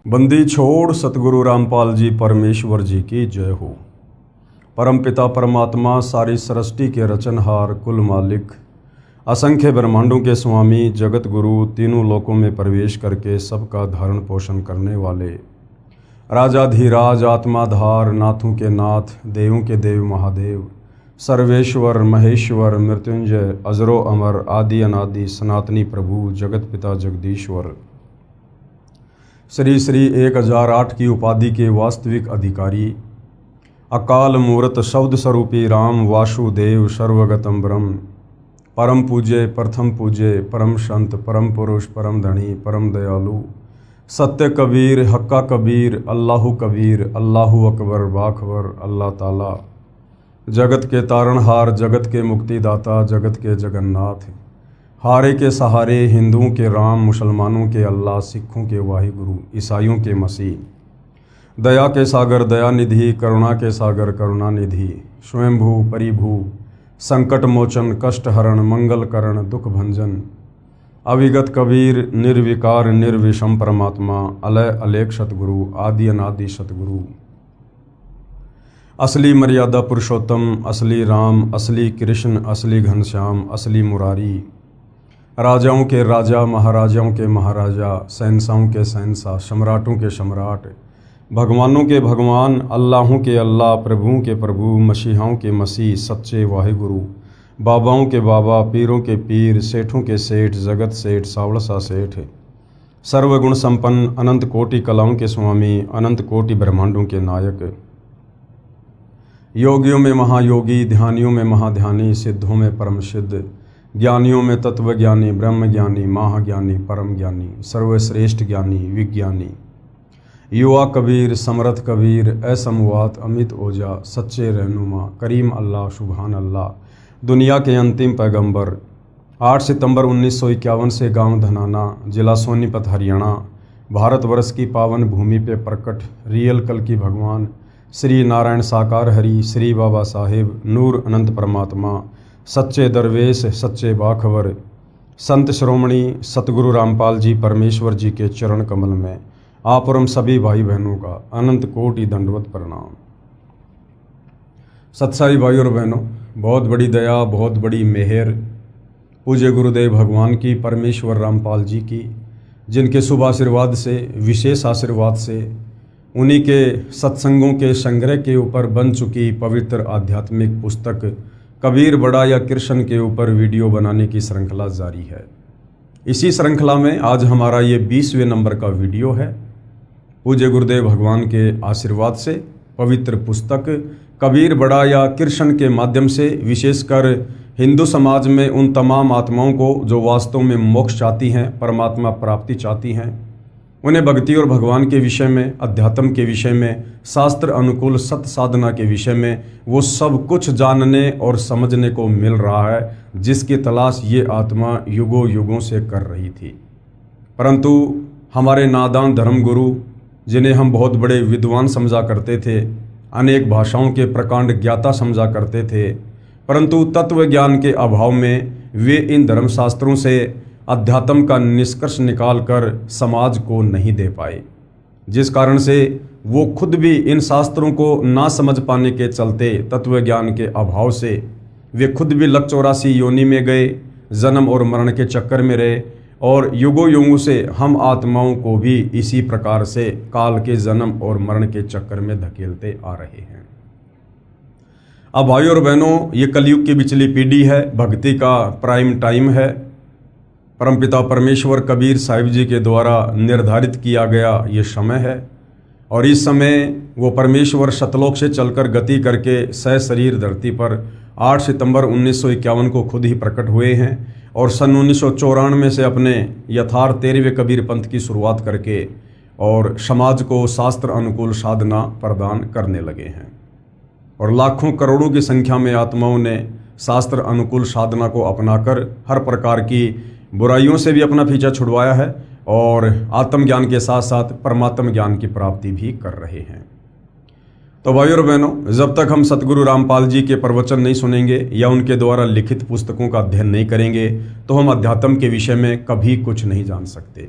बंदी छोड़ सतगुरु रामपाल जी परमेश्वर जी की जय हो। परमपिता परमात्मा सारी सृष्टि के रचनहार कुल मालिक असंख्य ब्रह्मांडों के स्वामी जगत गुरु तीनों लोकों में प्रवेश करके सबका धारण पोषण करने वाले राजाधिराज आत्माधार नाथों के नाथ देवों के देव महादेव सर्वेश्वर महेश्वर मृत्युंजय अजरो अमर आदि अनादि सनातनी प्रभु जगत पिता जगदीश्वर श्री श्री 1008 की उपाधि के वास्तविक अधिकारी अकाल मूर्त शब्द स्वरूपी राम वासुदेव सर्वगतम ब्रह्म परम पूज्य प्रथम पूज्य परम संत परम पुरुष परम धनी परम दयालु सत्य कबीर हक्का कबीर अल्लाहु कबीर अल्लाहु अकबर बाखबर अल्लाह ताला जगत के तारणहार जगत के मुक्तिदाता जगत के जगन्नाथ हारे के सहारे हिंदुओं के राम मुसलमानों के अल्लाह सिखों के वाहिगुरु ईसाइयों के मसीह दया के सागर दयानिधि करुणा के सागर करुणानिधि स्वयंभू परिभू संकट मोचन कष्ट हरण मंगल करण दुख भंजन अविगत कबीर निर्विकार निर्विषम परमात्मा अलय अलेख सतगुरु आदि अनादि सतगुरु असली मर्यादा पुरुषोत्तम असली राम असली कृष्ण असली घनश्याम असली मुरारी राजाओं के राजा महाराजाओं के महाराजा शहंशाहों के शहंशाह सम्राटों के सम्राट भगवानों के भगवान अल्लाहों के अल्लाह प्रभुओं के प्रभु मसीहाओं के मसीह सच्चे वाहिगुरु बाबाओं के बाबा पीरों के पीर सेठों के सेठ जगत सेठ सावड़सा सेठ सर्वगुण संपन्न अनंत कोटि कलाओं के स्वामी अनंत कोटि ब्रह्मांडों के नायक योगियों में महायोगी ध्यानियों में महाध्यानी सिद्धों में परम सिद्ध ज्ञानियों में तत्वज्ञानी ब्रह्म ज्ञानी महाज्ञानी परम ज्ञानी सर्वश्रेष्ठ ज्ञानी विज्ञानी युवा कबीर समर्थ कबीर असमवात अमित ओजा सच्चे रहनुमा करीम अल्लाह सुभान अल्लाह दुनिया के अंतिम पैगंबर 8 सितंबर 1951 से गांव धनाना जिला सोनीपत हरियाणा भारतवर्ष की पावन भूमि पे प्रकट रियल कल की भगवान श्री नारायण साकार हरि श्री बाबा साहेब नूर अनंत परमात्मा सच्चे दरवेश सच्चे बाखबर संत श्रोमणी सतगुरु रामपाल जी परमेश्वर जी के चरण कमल में आप और हम सभी भाई बहनों का अनंत कोटि दंडवत प्रणाम। सत्साई भाई और बहनों, बहुत बड़ी दया बहुत बड़ी मेहर पूज्य गुरुदेव भगवान की परमेश्वर रामपाल जी की, जिनके शुभ आशीर्वाद से विशेष आशीर्वाद से उन्हीं के सत्संगों के संग्रह के ऊपर बन चुकी पवित्र आध्यात्मिक पुस्तक कबीर बड़ा या कृष्ण के ऊपर वीडियो बनाने की श्रृंखला जारी है। इसी श्रृंखला में आज हमारा ये 20वें नंबर का वीडियो है। पूज्य गुरुदेव भगवान के आशीर्वाद से पवित्र पुस्तक कबीर बड़ा या कृष्ण के माध्यम से विशेषकर हिंदू समाज में उन तमाम आत्माओं को जो वास्तव में मोक्ष चाहती हैं परमात्मा प्राप्ति चाहती हैं उन्हें भक्ति और भगवान के विषय में अध्यात्म के विषय में शास्त्र अनुकूल सत्य साधना के विषय में वो सब कुछ जानने और समझने को मिल रहा है जिसकी तलाश ये आत्मा युगों युगों से कर रही थी। परंतु हमारे नादान धर्मगुरु जिन्हें हम बहुत बड़े विद्वान समझा करते थे अनेक भाषाओं के प्रकांड ज्ञाता समझा करते थे, परंतु तत्व ज्ञान के अभाव में वे इन धर्मशास्त्रों से अध्यात्म का निष्कर्ष निकालकर समाज को नहीं दे पाए, जिस कारण से वो खुद भी इन शास्त्रों को ना समझ पाने के चलते तत्व ज्ञान के अभाव से वे खुद भी लक 84 योनि में गए, जन्म और मरण के चक्कर में रहे और युगों युगों से हम आत्माओं को भी इसी प्रकार से काल के जन्म और मरण के चक्कर में धकेलते आ रहे हैं। अब भाइयों और बहनों, ये कलयुग की बिचली पीढ़ी है, भक्ति का प्राइम टाइम है। परमपिता परमेश्वर कबीर साहिब जी के द्वारा निर्धारित किया गया ये समय है और इस समय वो परमेश्वर सतलोक से चलकर गति करके सशरीर धरती पर 8 सितंबर 1951 को खुद ही प्रकट हुए हैं और सन 1994 से अपने यथार्थ 13वें कबीर पंथ की शुरुआत करके और समाज को शास्त्र अनुकूल साधना प्रदान करने लगे हैं और लाखों करोड़ों की संख्या में आत्माओं ने शास्त्र अनुकूल साधना को अपनाकर हर प्रकार की बुराइयों से भी अपना पीछा छुड़वाया है और आत्मज्ञान के साथ साथ परमात्म ज्ञान की प्राप्ति भी कर रहे हैं। तो भाइयों और बहनों, जब तक हम सतगुरु रामपाल जी के प्रवचन नहीं सुनेंगे या उनके द्वारा लिखित पुस्तकों का अध्ययन नहीं करेंगे तो हम अध्यात्म के विषय में कभी कुछ नहीं जान सकते।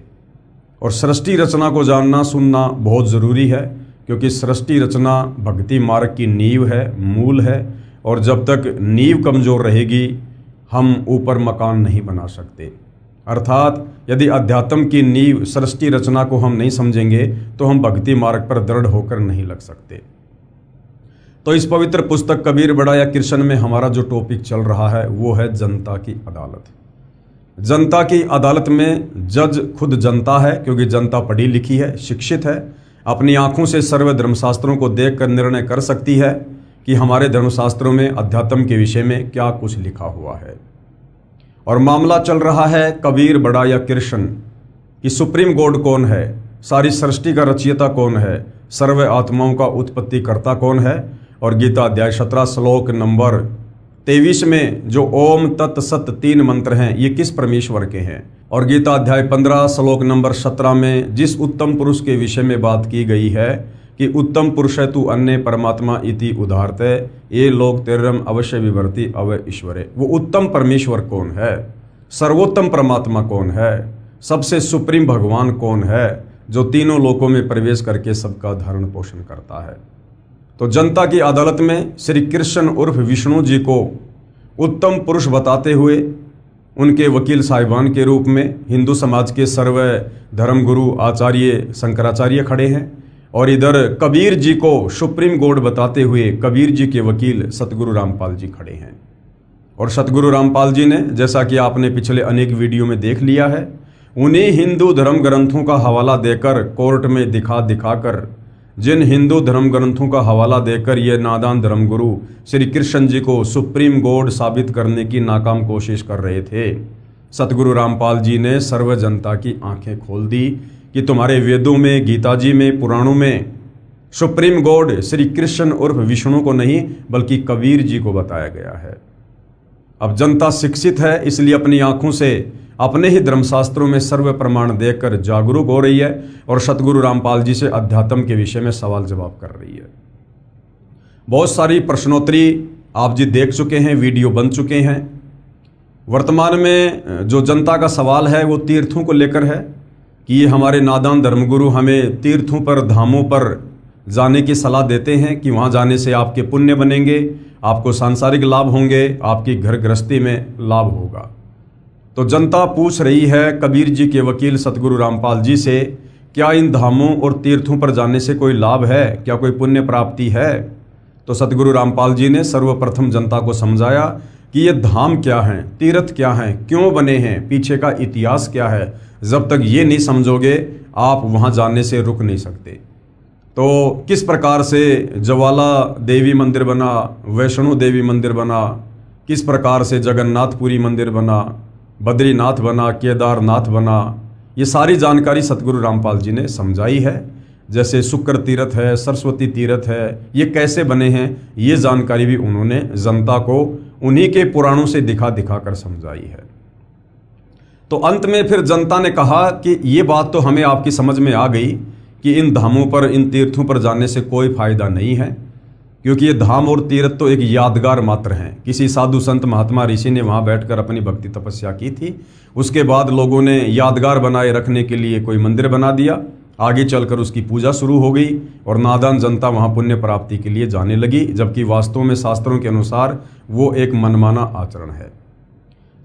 और सृष्टि रचना को जानना सुनना बहुत ज़रूरी है, क्योंकि सृष्टि रचना भक्ति मार्ग की नींव है, मूल है। और जब तक नींव कमज़ोर रहेगी हम ऊपर मकान नहीं बना सकते। अर्थात यदि अध्यात्म की नींव सृष्टि रचना को हम नहीं समझेंगे तो हम भक्ति मार्ग पर दृढ़ होकर नहीं लग सकते। तो इस पवित्र पुस्तक कबीर बड़ा या कृष्ण में हमारा जो टॉपिक चल रहा है वो है जनता की अदालत। जनता की अदालत में जज खुद जनता है, क्योंकि जनता पढ़ी लिखी है, शिक्षित है, अपनी आंखों से सर्व धर्मशास्त्रों को देखकर निर्णय कर सकती है कि हमारे धर्मशास्त्रों में अध्यात्म के विषय में क्या कुछ लिखा हुआ है। और मामला चल रहा है कबीर बड़ा या कृष्ण कि सुप्रीम गॉड कौन है, सारी सृष्टि का रचयिता कौन है, सर्व आत्माओं का उत्पत्ति करता कौन है। और गीता अध्याय 17 श्लोक नंबर 23 में जो ओम तत् सत 3 मंत्र हैं ये किस परमेश्वर के हैं। और गीता अध्याय 15 श्लोक नंबर 17 में जिस उत्तम पुरुष के विषय में बात की गई है कि उत्तम पुरुष तु अन्य परमात्मा इति उदाहरते ये लोग तेरम अवश्य विवर्ति अव ईश्वरे। वो उत्तम परमेश्वर कौन है, सर्वोत्तम परमात्मा कौन है, सबसे सुप्रीम भगवान कौन है जो तीनों लोकों में प्रवेश करके सबका धारण पोषण करता है। तो जनता की अदालत में श्री कृष्ण उर्फ विष्णु जी को उत्तम पुरुष बताते हुए उनके वकील साहिबान के रूप में हिंदू समाज के सर्व धर्मगुरु आचार्य शंकराचार्य खड़े हैं, और इधर कबीर जी को सुप्रीम गॉड बताते हुए कबीर जी के वकील सतगुरु रामपाल जी खड़े हैं। और सतगुरु रामपाल जी ने, जैसा कि आपने पिछले अनेक वीडियो में देख लिया है, उन्हीं हिंदू धर्म ग्रंथों का हवाला देकर कोर्ट में दिखाकर, जिन हिंदू धर्म ग्रंथों का हवाला देकर ये नादान धर्मगुरु श्री कृष्ण जी को सुप्रीम गॉड साबित करने की नाकाम कोशिश कर रहे थे, सतगुरु रामपाल जी ने सर्व जनता की आंखें खोल दी कि तुम्हारे वेदों में, गीता जी में, पुराणों में सुप्रीम गॉड श्री कृष्ण उर्फ विष्णु को नहीं बल्कि कबीर जी को बताया गया है। अब जनता शिक्षित है, इसलिए अपनी आंखों से अपने ही धर्मशास्त्रों में सर्व प्रमाण देखकर जागरूक हो रही है और सतगुरु रामपाल जी से अध्यात्म के विषय में सवाल जवाब कर रही है। बहुत सारी प्रश्नोत्तरी आप जी देख चुके हैं, वीडियो बन चुके हैं। वर्तमान में जो जनता का सवाल है वो तीर्थों को लेकर है कि ये हमारे नादान धर्मगुरु हमें तीर्थों पर, धामों पर जाने की सलाह देते हैं कि वहाँ जाने से आपके पुण्य बनेंगे, आपको सांसारिक लाभ होंगे, आपकी घर गृहस्थी में लाभ होगा। तो जनता पूछ रही है कबीर जी के वकील सतगुरु रामपाल जी से, क्या इन धामों और तीर्थों पर जाने से कोई लाभ है, क्या कोई पुण्य प्राप्ति है। तो सतगुरु रामपाल जी ने सर्वप्रथम जनता को समझाया कि ये धाम क्या हैं, तीर्थ क्या हैं, क्यों बने हैं, पीछे का इतिहास क्या है। जब तक ये नहीं समझोगे आप वहाँ जाने से रुक नहीं सकते। तो किस प्रकार से ज्वाला देवी मंदिर बना, वैष्णो देवी मंदिर बना, किस प्रकार से जगन्नाथपुरी मंदिर बना, बद्रीनाथ बना, केदारनाथ बना, ये सारी जानकारी सतगुरु रामपाल जी ने समझाई है। जैसे शुक्र तीर्थ है, सरस्वती तीर्थ है, ये कैसे बने हैं, ये जानकारी भी उन्होंने जनता को उन्हीं के पुराणों से दिखा कर समझाई है। तो अंत में फिर जनता ने कहा कि ये बात तो हमें आपकी समझ में आ गई कि इन धामों पर, इन तीर्थों पर जाने से कोई फायदा नहीं है, क्योंकि ये धाम और तीर्थ तो एक यादगार मात्र हैं। किसी साधु संत महात्मा ऋषि ने वहाँ बैठकर अपनी भक्ति तपस्या की थी, उसके बाद लोगों ने यादगार बनाए रखने के लिए कोई मंदिर बना दिया, आगे चलकर उसकी पूजा शुरू हो गई और नादान जनता वहाँ पुण्य प्राप्ति के लिए जाने लगी, जबकि वास्तव में शास्त्रों के अनुसार वो एक मनमाना आचरण है।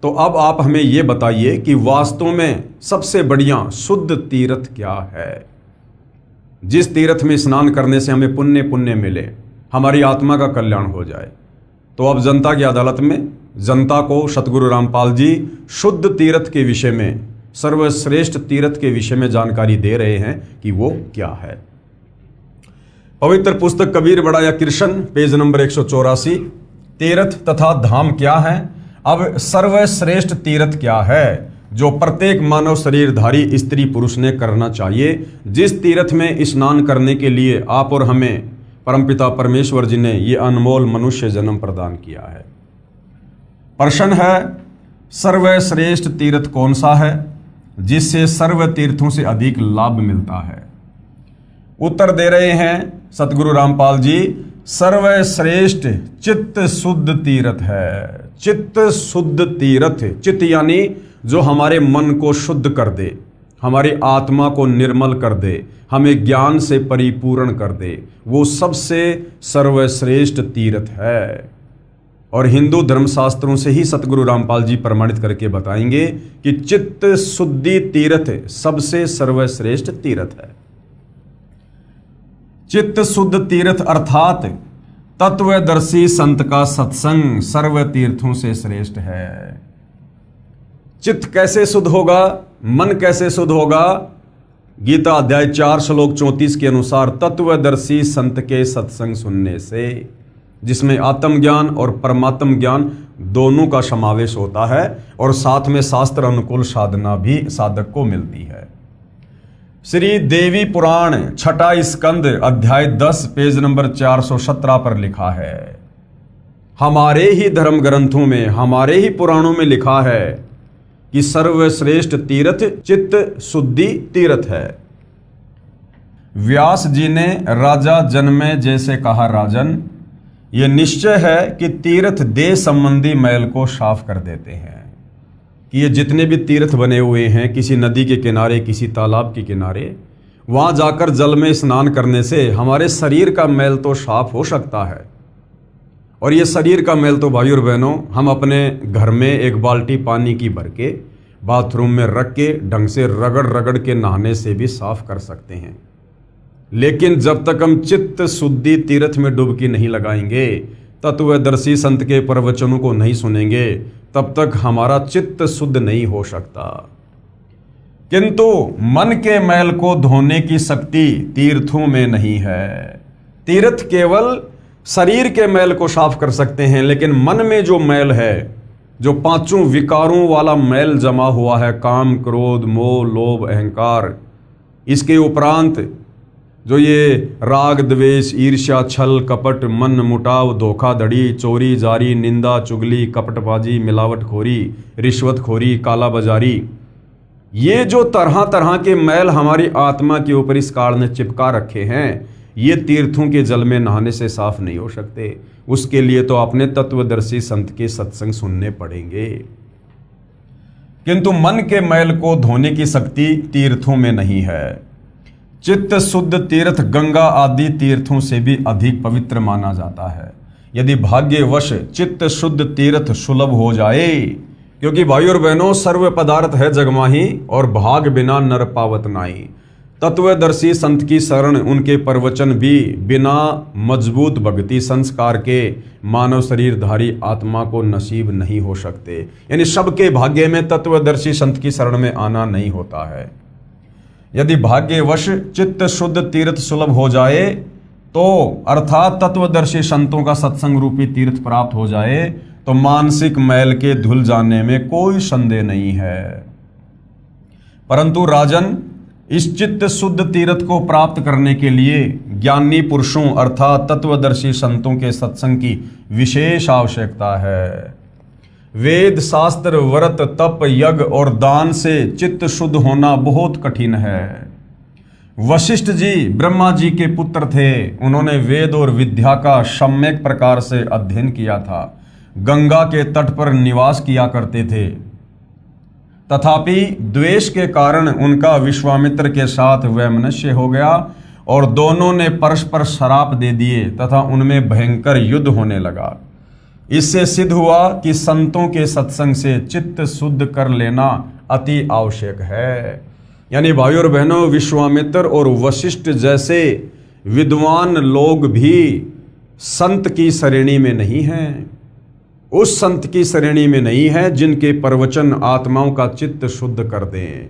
तो अब आप हमें ये बताइए कि वास्तव में सबसे बढ़िया शुद्ध तीर्थ क्या है, जिस तीर्थ में स्नान करने से हमें पुण्य मिले, हमारी आत्मा का कल्याण हो जाए। तो अब जनता की अदालत में जनता को सतगुरु रामपाल जी शुद्ध तीर्थ के विषय में, सर्वश्रेष्ठ तीर्थ के विषय में जानकारी दे रहे हैं कि वो क्या है। पवित्र पुस्तक कबीर बड़ा या कृष्ण, पेज नंबर 184, तीर्थ तथा धाम क्या है। अब सर्वश्रेष्ठ तीर्थ क्या है जो प्रत्येक मानव शरीरधारी स्त्री पुरुष ने करना चाहिए, जिस तीर्थ में स्नान करने के लिए आप और हमें परमपिता परमेश्वर जी ने ये अनमोल मनुष्य जन्म प्रदान किया है। प्रश्न है, सर्वश्रेष्ठ तीर्थ कौन सा है जिससे सर्व तीर्थों से अधिक लाभ मिलता है। उत्तर दे रहे हैं सतगुरु रामपाल जी, सर्वश्रेष्ठ चित्त शुद्ध तीर्थ है। चित्त शुद्ध तीर्थ, चित्त यानी जो हमारे मन को शुद्ध कर दे, हमारी आत्मा को निर्मल कर दे, हमें ज्ञान से परिपूर्ण कर दे, वो सबसे सर्वश्रेष्ठ तीर्थ है। और हिंदू धर्मशास्त्रों से ही सतगुरु रामपाल जी प्रमाणित करके बताएंगे कि चित्त शुद्धि तीर्थ सबसे सर्वश्रेष्ठ तीर्थ है। चित्त शुद्ध तीर्थ अर्थात तत्वदर्शी संत का सत्संग सर्व तीर्थों से श्रेष्ठ है। चित्त कैसे शुद्ध होगा, मन कैसे शुद्ध होगा? गीता अध्याय 4 श्लोक 34 के अनुसार तत्वदर्शी संत के सत्संग सुनने से, जिसमें आत्मज्ञान और परमात्म ज्ञान दोनों का समावेश होता है और साथ में शास्त्र अनुकूल साधना भी साधक को मिलती है। श्री देवी पुराण 6 स्कंद अध्याय 10 पेज नंबर 417 पर लिखा है, हमारे ही धर्म ग्रंथों में, हमारे ही पुराणों में लिखा है कि सर्वश्रेष्ठ तीर्थ चित्त शुद्धि तीर्थ है। व्यास जी ने राजा जनमेजय जैसे कहा, राजन, यह निश्चय है कि तीर्थ देह संबंधी मैल को साफ कर देते हैं। कि ये जितने भी तीर्थ बने हुए हैं, किसी नदी के किनारे, किसी तालाब के किनारे, वहां जाकर जल में स्नान करने से हमारे शरीर का मैल तो साफ हो सकता है। और ये शरीर का मैल तो भाइयों और बहनों हम अपने घर में एक बाल्टी पानी की भर के बाथरूम में रख के ढंग से रगड़ रगड़ के नहाने से भी साफ कर सकते हैं। लेकिन जब तक हम चित्त शुद्धि तीर्थ में डुबकी नहीं लगाएंगे, तत्वदर्शी संत के प्रवचनों को नहीं सुनेंगे, तब तक हमारा चित्त शुद्ध नहीं हो सकता। किंतु मन के मैल को धोने की शक्ति तीर्थों में नहीं है। तीर्थ केवल शरीर के मैल को साफ कर सकते हैं, लेकिन मन में जो मैल है, जो 5 विकारों वाला मैल जमा हुआ है, काम, क्रोध, मोह, लोभ, अहंकार, इसके उपरांत जो ये राग, द्वेष, ईर्ष्या, छल, कपट, मन मुटाव, धोखाधड़ी, चोरी, जारी, निंदा, चुगली, कपटबाजी, मिलावटखोरी, रिश्वतखोरी, कालाबाजारी, ये जो तरह तरह के मैल हमारी आत्मा के ऊपर इस काल ने चिपका रखे हैं, ये तीर्थों के जल में नहाने से साफ नहीं हो सकते। उसके लिए तो अपने तत्वदर्शी संत के सत्संग सुनने पड़ेंगे। किंतु मन के मैल को धोने की शक्ति तीर्थों में नहीं है। चित्त शुद्ध तीर्थ गंगा आदि तीर्थों से भी अधिक पवित्र माना जाता है। यदि भाग्यवश चित्त शुद्ध तीर्थ सुलभ हो जाए, क्योंकि भाइयों और बहनों, सर्व पदार्थ है जगमाही और भाग बिना नर पावत नाई। तत्वदर्शी संत की शरण, उनके प्रवचन भी बिना मजबूत भक्ति संस्कार के मानव शरीरधारी आत्मा को नसीब नहीं हो सकते। यानी सबके भाग्य में तत्वदर्शी संत की शरण में आना नहीं होता है। यदि भाग्यवश चित्त शुद्ध तीर्थ सुलभ हो जाए तो, अर्थात तत्वदर्शी संतों का सत्संग रूपी तीर्थ प्राप्त हो जाए, तो मानसिक मैल के धुल जाने में कोई संदेह नहीं है। परंतु राजन, इस चित्त शुद्ध तीर्थ को प्राप्त करने के लिए ज्ञानी पुरुषों अर्थात तत्वदर्शी संतों के सत्संग की विशेष आवश्यकता है। वेद, शास्त्र, व्रत, तप, यज्ञ और दान से चित्त शुद्ध होना बहुत कठिन है। वशिष्ठ जी ब्रह्मा जी के पुत्र थे। उन्होंने वेद और विद्या का सम्यक प्रकार से अध्ययन किया था। गंगा के तट पर निवास किया करते थे। तथापि द्वेष के कारण उनका विश्वामित्र के साथ वैमनस्य हो गया और दोनों ने परस्पर श्राप दे दिए तथा उनमें भयंकर युद्ध होने लगा। इससे सिद्ध हुआ कि संतों के सत्संग से चित्त शुद्ध कर लेना अति आवश्यक है। यानी भाइयों और बहनों, विश्वामित्र और वशिष्ठ जैसे विद्वान लोग भी संत की श्रेणी में नहीं हैं। उस संत की श्रेणी में नहीं है जिनके प्रवचन आत्माओं का चित्त शुद्ध कर दें।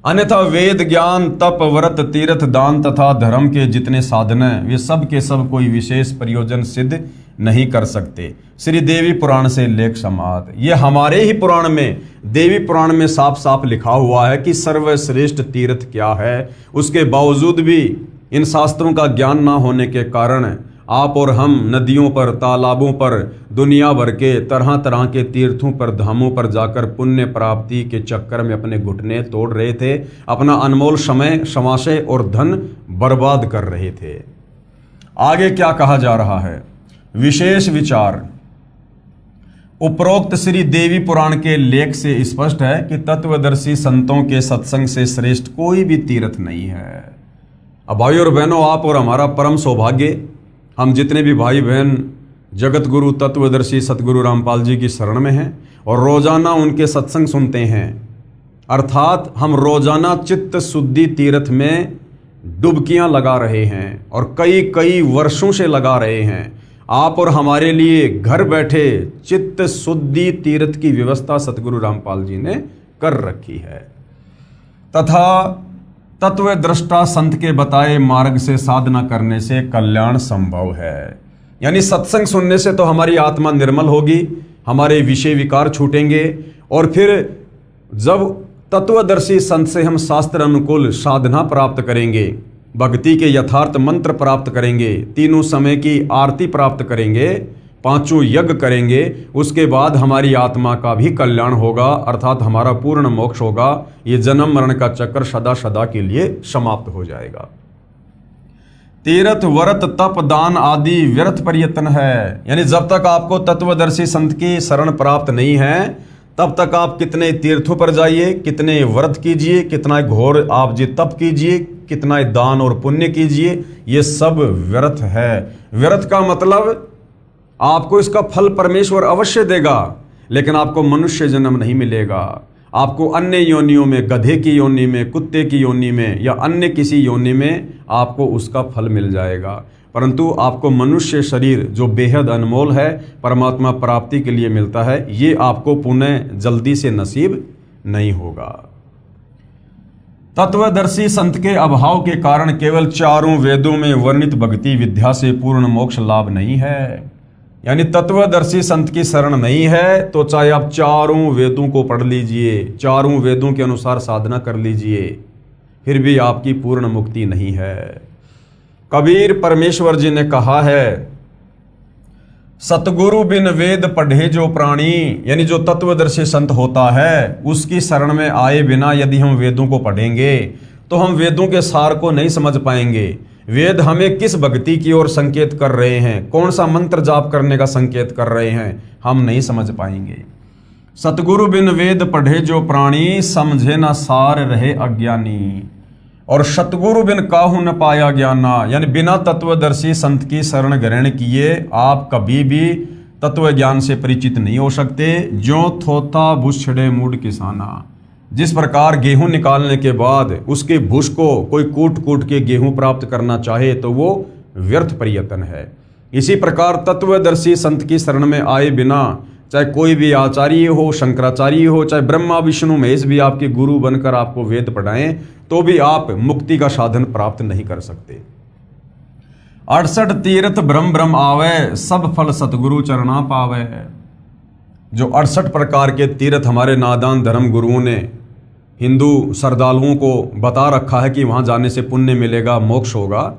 अन्यथा वेद, ज्ञान, तप, व्रत, तीर्थ, दान तथा धर्म के जितने साधन हैं, वे सब के सब कोई विशेष प्रयोजन सिद्ध नहीं कर सकते। श्री देवी पुराण से लेख समाप्त। ये हमारे ही पुराण में, देवी पुराण में साफ साफ लिखा हुआ है कि सर्वश्रेष्ठ तीर्थ क्या है। उसके बावजूद भी इन शास्त्रों का ज्ञान ना होने के कारण आप और हम नदियों पर, तालाबों पर, दुनिया भर के तरह तरह के तीर्थों पर, धामों पर जाकर पुण्य प्राप्ति के चक्कर में अपने घुटने तोड़ रहे थे, अपना अनमोल समय, समाशय और धन बर्बाद कर रहे थे। आगे क्या कहा जा रहा है? विशेष विचार। उपरोक्त श्री देवी पुराण के लेख से स्पष्ट है कि तत्वदर्शी संतों के सत्संग से श्रेष्ठ कोई भी तीर्थ नहीं है। अब भाई और बहनों, आप और हमारा परम सौभाग्य, हम जितने भी भाई बहन जगत गुरु तत्वदर्शी सतगुरु रामपाल जी की शरण में हैं और रोजाना उनके सत्संग सुनते हैं, अर्थात हम रोजाना चित्त शुद्धि तीर्थ में डुबकियां लगा रहे हैं और कई कई वर्षों से लगा रहे हैं। आप और हमारे लिए घर बैठे चित्त शुद्धि तीर्थ की व्यवस्था सतगुरु रामपाल जी ने कर रखी है तथा तत्वदृष्टा संत के बताए मार्ग से साधना करने से कल्याण संभव है। यानी सत्संग सुनने से तो हमारी आत्मा निर्मल होगी, हमारे विषय विकार छूटेंगे और फिर जब तत्वदर्शी संत से हम शास्त्र अनुकूल साधना प्राप्त करेंगे, भक्ति के यथार्थ मंत्र प्राप्त करेंगे, तीनों समय की आरती प्राप्त करेंगे, पांचों यज्ञ करेंगे, उसके बाद हमारी आत्मा का भी कल्याण होगा, अर्थात हमारा पूर्ण मोक्ष होगा। ये जन्म मरण का चक्कर सदा सदा के लिए समाप्त हो जाएगा। तीर्थ व्रत तप दान आदि व्यर्थ प्रयत्न है। यानी जब तक आपको तत्वदर्शी संत की शरण प्राप्त नहीं है तब तक आप कितने तीर्थों पर जाइए, कितने व्रत कीजिए, कितना घोर आप जी तप कीजिए, कितना दान और पुण्य कीजिए, ये सब व्यर्थ है। व्यर्थ का मतलब आपको इसका फल परमेश्वर अवश्य देगा, लेकिन आपको मनुष्य जन्म नहीं मिलेगा। आपको अन्य योनियों में, गधे की योनि में, कुत्ते की योनि में या अन्य किसी योनि में आपको उसका फल मिल जाएगा, परंतु आपको मनुष्य शरीर जो बेहद अनमोल है, परमात्मा प्राप्ति के लिए मिलता है, ये आपको पुनः जल्दी से नसीब नहीं होगा। तत्वदर्शी संत के अभाव के कारण केवल चारों वेदों में वर्णित भक्ति विद्या से पूर्ण मोक्ष लाभ नहीं है। यानी तत्वदर्शी संत की शरण नहीं है तो चाहे आप चारों वेदों को पढ़ लीजिए, चारों वेदों के अनुसार साधना कर लीजिए, फिर भी आपकी पूर्ण मुक्ति नहीं है। कबीर परमेश्वर जी ने कहा है, सतगुरु बिन वेद पढ़े जो प्राणी, यानी जो तत्वदर्शी संत होता है उसकी शरण में आए बिना यदि हम वेदों को पढ़ेंगे तो हम वेदों के सार को नहीं समझ पाएंगे। वेद हमें किस भक्ति की ओर संकेत कर रहे हैं, कौन सा मंत्र जाप करने का संकेत कर रहे हैं, हम नहीं समझ पाएंगे। सतगुरु बिन वेद पढ़े जो प्राणी, समझे न सार रहे अज्ञानी। और सतगुरु बिन काहू न पाया ज्ञाना, यानी बिना तत्वदर्शी संत की शरण ग्रहण किए आप कभी भी तत्व ज्ञान से परिचित नहीं हो सकते। जो थोथा भूषड़े मूड किसाना, जिस प्रकार गेहूं निकालने के बाद उसके भूष को कोई कूट कूट के गेहूं प्राप्त करना चाहे तो वो व्यर्थ प्रयत्न है। इसी प्रकार तत्वदर्शी संत की शरण में आए बिना, चाहे कोई भी आचार्य हो, शंकराचार्य हो, चाहे ब्रह्मा विष्णु महेश भी आपके गुरु बनकर आपको वेद पढ़ाएं, तो भी आप मुक्ति का साधन प्राप्त नहीं कर सकते। 68 तीर्थ ब्रह्म ब्रह्म आवे, सब फल सतगुरु चरणा पावे। जो 68 प्रकार के तीर्थ हमारे नादान धर्म गुरुओं ने हिंदू श्रद्धालुओं को बता रखा है कि वहां जाने से पुण्य मिलेगा, मोक्ष होगा,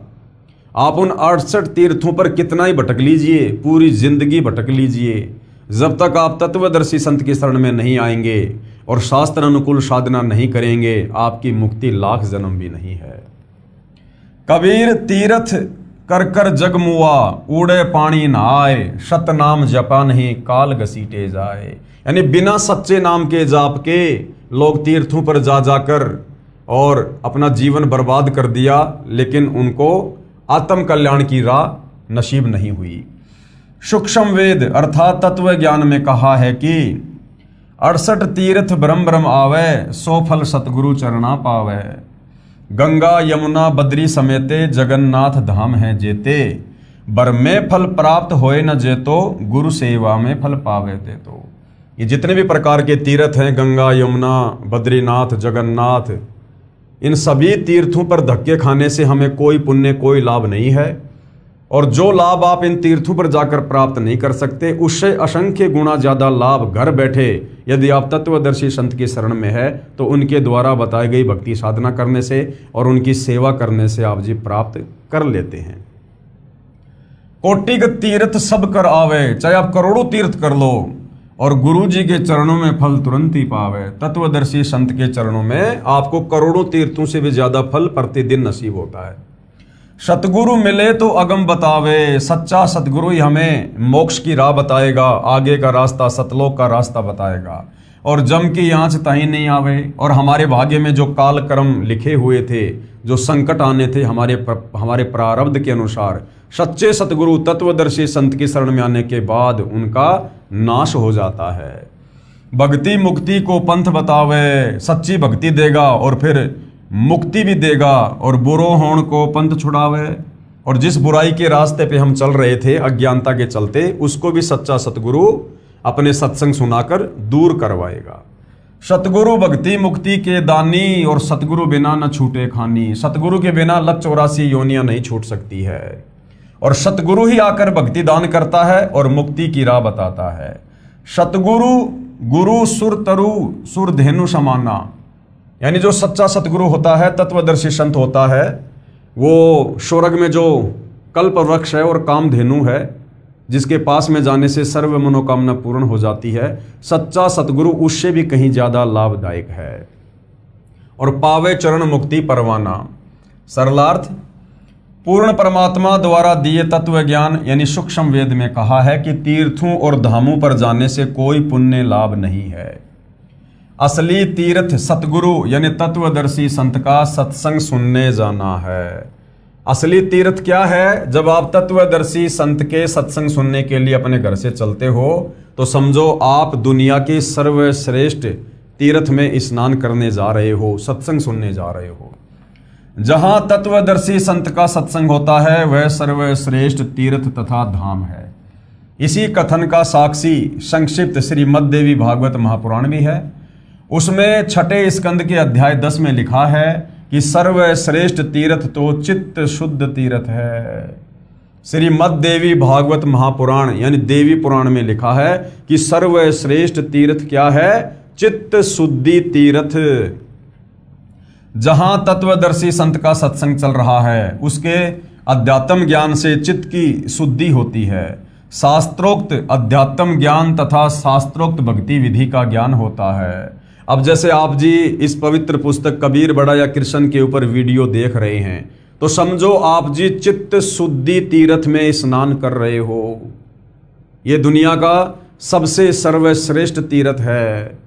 आप उन 68 तीर्थों पर कितना ही भटक लीजिए, पूरी जिंदगी भटक लीजिए, जब तक आप तत्वदर्शी संत की शरण में नहीं आएंगे और शास्त्र अनुकूल साधना नहीं करेंगे, आपकी मुक्ति लाख जन्म भी नहीं है। कबीर तीर्थ कर कर जग मुआ, उड़े पानी नहाए, सत नाम जपा नहीं काल घसीटे जाए। यानी बिना सच्चे नाम के जाप के लोग तीर्थों पर जा जाकर और अपना जीवन बर्बाद कर दिया, लेकिन उनको आत्म कल्याण की राह नसीब नहीं हुई। सूक्ष्म वेद अर्थात तत्व ज्ञान में कहा है कि 68 तीर्थ ब्रह्म ब्रह्म आवे, 100 फल सतगुरु चरणा पावे। गंगा यमुना बद्री समेते, जगन्नाथ धाम है जेते, बर में फल प्राप्त होए न जेतो, गुरु सेवा में फल पावे ते। तो ये जितने भी प्रकार के तीर्थ हैं, गंगा यमुना बद्रीनाथ जगन्नाथ, इन सभी तीर्थों पर धक्के खाने से हमें कोई पुण्य कोई लाभ नहीं है, और जो लाभ आप इन तीर्थों पर जाकर प्राप्त नहीं कर सकते उससे असंख्य गुना ज्यादा लाभ घर बैठे यदि आप तत्वदर्शी संत की शरण में है तो उनके द्वारा बताई गई भक्ति साधना करने से और उनकी सेवा करने से आप जी प्राप्त कर लेते हैं। कोटिक तीर्थ सब कर आवे, चाहे आप करोड़ों तीर्थ कर लो और गुरु जी के चरणों में फल तुरंत ही पावे। तत्वदर्शी संत के चरणों में आपको करोड़ों तीर्थों से भी ज्यादा फल प्रतिदिन नसीब होता है। सतगुरु मिले तो अगम बतावे, सच्चा सतगुरु ही हमें मोक्ष की राह बताएगा, आगे का रास्ता सतलोक का रास्ता बताएगा। और जम की आंच तहीं नहीं आवे, और हमारे भाग्य में जो काल कर्म लिखे हुए थे, जो संकट आने थे हमारे प्रारब्ध के अनुसार, सच्चे सतगुरु तत्वदर्शी संत की शरण में आने के बाद उनका नाश हो जाता है। भक्ति मुक्ति को पंथ बतावे, सच्ची भक्ति देगा और फिर मुक्ति भी देगा, और बुरो होण को पंथ छुड़ावे। और जिस बुराई के रास्ते पे हम चल रहे थे अज्ञानता के चलते, उसको भी सच्चा सतगुरु अपने सत्संग सुनाकर दूर करवाएगा। सतगुरु भक्ति मुक्ति के दानी, और सतगुरु बिना न छूटे खानी। सतगुरु के बिना 184 योनियां नहीं छूट सकती है, और सतगुरु ही आकर भक्ति दान करता है और मुक्ति की राह बताता है। सतगुरु गुरु सुर तरु सुर धेनु समाना, यानी जो सच्चा सतगुरु होता है, तत्वदर्शी संत होता है, वो स्वर्ग में जो कल्प वृक्ष है और कामधेनु है, जिसके पास में जाने से सर्व मनोकामना पूर्ण हो जाती है, सच्चा सतगुरु उससे भी कहीं ज्यादा लाभदायक है। और पावे चरण मुक्ति परवाना, सरलार्थ पूर्ण परमात्मा द्वारा दिए तत्व ज्ञान, यानी सूक्ष्म वेद में कहा है कि तीर्थों और धामों पर जाने से कोई पुण्य लाभ नहीं है। असली तीर्थ सतगुरु यानी तत्वदर्शी संत का सत्संग सुनने जाना है। असली तीर्थ क्या है? जब आप तत्वदर्शी संत के सत्संग सुनने के लिए अपने घर से चलते हो तो समझो आप दुनिया के सर्वश्रेष्ठ तीर्थ में स्नान करने जा रहे हो, सत्संग सुनने जा रहे हो। जहां तत्वदर्शी संत का सत्संग होता है वह सर्वश्रेष्ठ तीर्थ तथा धाम है। इसी कथन का साक्षी संक्षिप्त श्रीमद् देवी भागवत महापुराण भी है। उसमें छठे स्कंद के अध्याय 10 में लिखा है कि सर्वश्रेष्ठ तीर्थ तो चित्त शुद्ध तीर्थ है। श्रीमद् देवी भागवत महापुराण यानी देवी पुराण में लिखा है कि सर्वश्रेष्ठ तीर्थ क्या है? चित्त शुद्धि तीर्थ। जहां तत्वदर्शी संत का सत्संग चल रहा है उसके अध्यात्म ज्ञान से चित्त की शुद्धि होती है। शास्त्रोक्त अध्यात्म ज्ञान तथा शास्त्रोक्त भक्ति विधि का ज्ञान होता है। अब जैसे आप जी इस पवित्र पुस्तक कबीर बड़ा या कृष्ण के ऊपर वीडियो देख रहे हैं तो समझो आप जी चित्त शुद्धि तीर्थ में स्नान कर रहे हो। ये दुनिया का सबसे सर्वश्रेष्ठ तीर्थ है।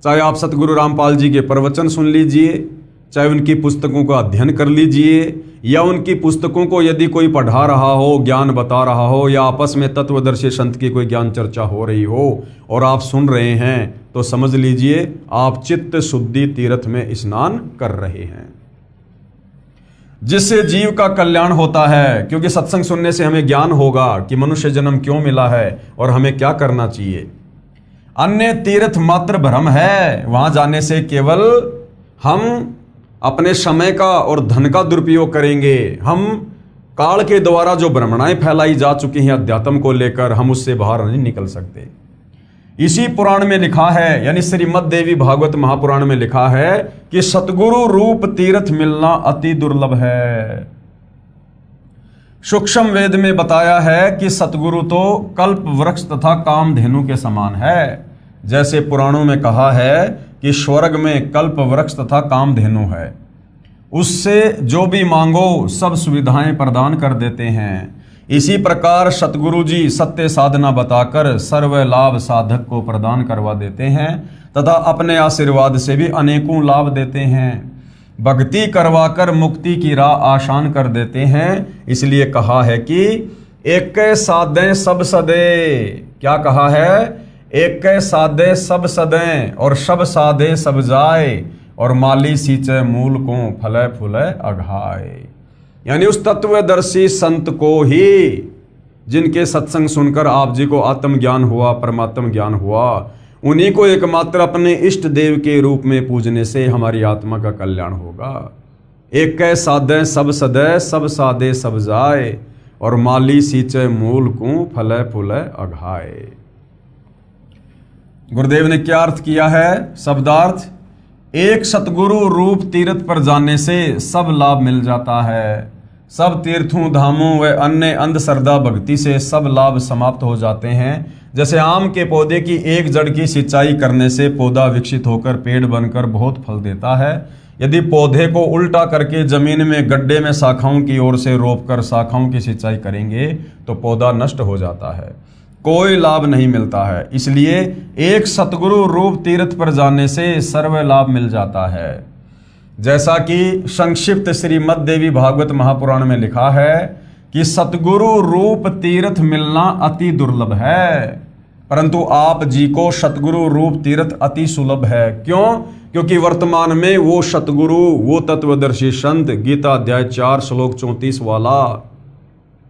चाहे आप सतगुरु रामपाल जी के प्रवचन सुन लीजिए, चाहे उनकी पुस्तकों का अध्ययन कर लीजिए, या उनकी पुस्तकों को यदि कोई पढ़ा रहा हो, ज्ञान बता रहा हो, या आपस में तत्वदर्शी संत की कोई ज्ञान चर्चा हो रही हो और आप सुन रहे हैं तो समझ लीजिए आप चित्त शुद्धि तीर्थ में स्नान कर रहे हैं, जिससे जीव का कल्याण होता है। क्योंकि सत्संग सुनने से हमें ज्ञान होगा कि मनुष्य जन्म क्यों मिला है और हमें क्या करना चाहिए। अन्य तीर्थ मात्र भ्रम है, वहां जाने से केवल हम अपने समय का और धन का दुरुपयोग करेंगे। हम काल के द्वारा जो भ्रमणाएं फैलाई जा चुकी हैं अध्यात्म को लेकर, हम उससे बाहर नहीं निकल सकते। इसी पुराण में लिखा है यानी श्रीमद् देवी भागवत महापुराण में लिखा है कि सतगुरु रूप तीर्थ मिलना अति दुर्लभ है। सूक्ष्म वेद में बताया है कि सतगुरु तो कल्प वृक्ष तथा कामधेनु के समान है। जैसे पुराणों में कहा है कि स्वर्ग में कल्प वृक्ष तथा कामधेनु है, उससे जो भी मांगो सब सुविधाएं प्रदान कर देते हैं। इसी प्रकार सतगुरु जी सत्य साधना बताकर सर्व लाभ साधक को प्रदान करवा देते हैं तथा अपने आशीर्वाद से भी अनेकों लाभ देते हैं। भक्ति करवाकर मुक्ति की राह आसान कर देते हैं। इसलिए कहा है कि एक साधे सब सदे। क्या कहा है? एक साधे सब सदें और सब साधे सब जाए, और माली सींचे मूल को फले फूले अघाए। यानी उस तत्वदर्शी संत को ही, जिनके सत्संग सुनकर आप जी को आत्मज्ञान हुआ, परमात्म ज्ञान हुआ, उन्हीं को एकमात्र अपने इष्ट देव के रूप में पूजने से हमारी आत्मा का कल्याण होगा। एक साधे सब सदे सब साधे सब जाए, और माली सींचे मूल को फले फूले अघाए। गुरुदेव ने क्या अर्थ किया है? शब्दार्थ, एक सतगुरु रूप तीर्थ पर जाने से सब लाभ मिल जाता है। सब तीर्थों धामों व अन्य अंधश्रद्धा भक्ति से सब लाभ समाप्त हो जाते हैं। जैसे आम के पौधे की एक जड़ की सिंचाई करने से पौधा विकसित होकर पेड़ बनकर बहुत फल देता है, यदि पौधे को उल्टा करके जमीन में गड्ढे में शाखाओं की ओर से रोपकर शाखाओं की सिंचाई करेंगे तो पौधा नष्ट हो जाता है, कोई लाभ नहीं मिलता है। इसलिए एक सतगुरु रूप तीर्थ पर जाने से सर्व लाभ मिल जाता है। जैसा कि संक्षिप्त श्रीमद् देवी भागवत महापुराण में लिखा है कि सतगुरु रूप तीर्थ मिलना अति दुर्लभ है, परंतु आप जी को सतगुरु रूप तीर्थ अति सुलभ है। क्यों? क्योंकि वर्तमान में वो सतगुरु, वो तत्वदर्शी संत गीता अध्याय 4 श्लोक 34 वाला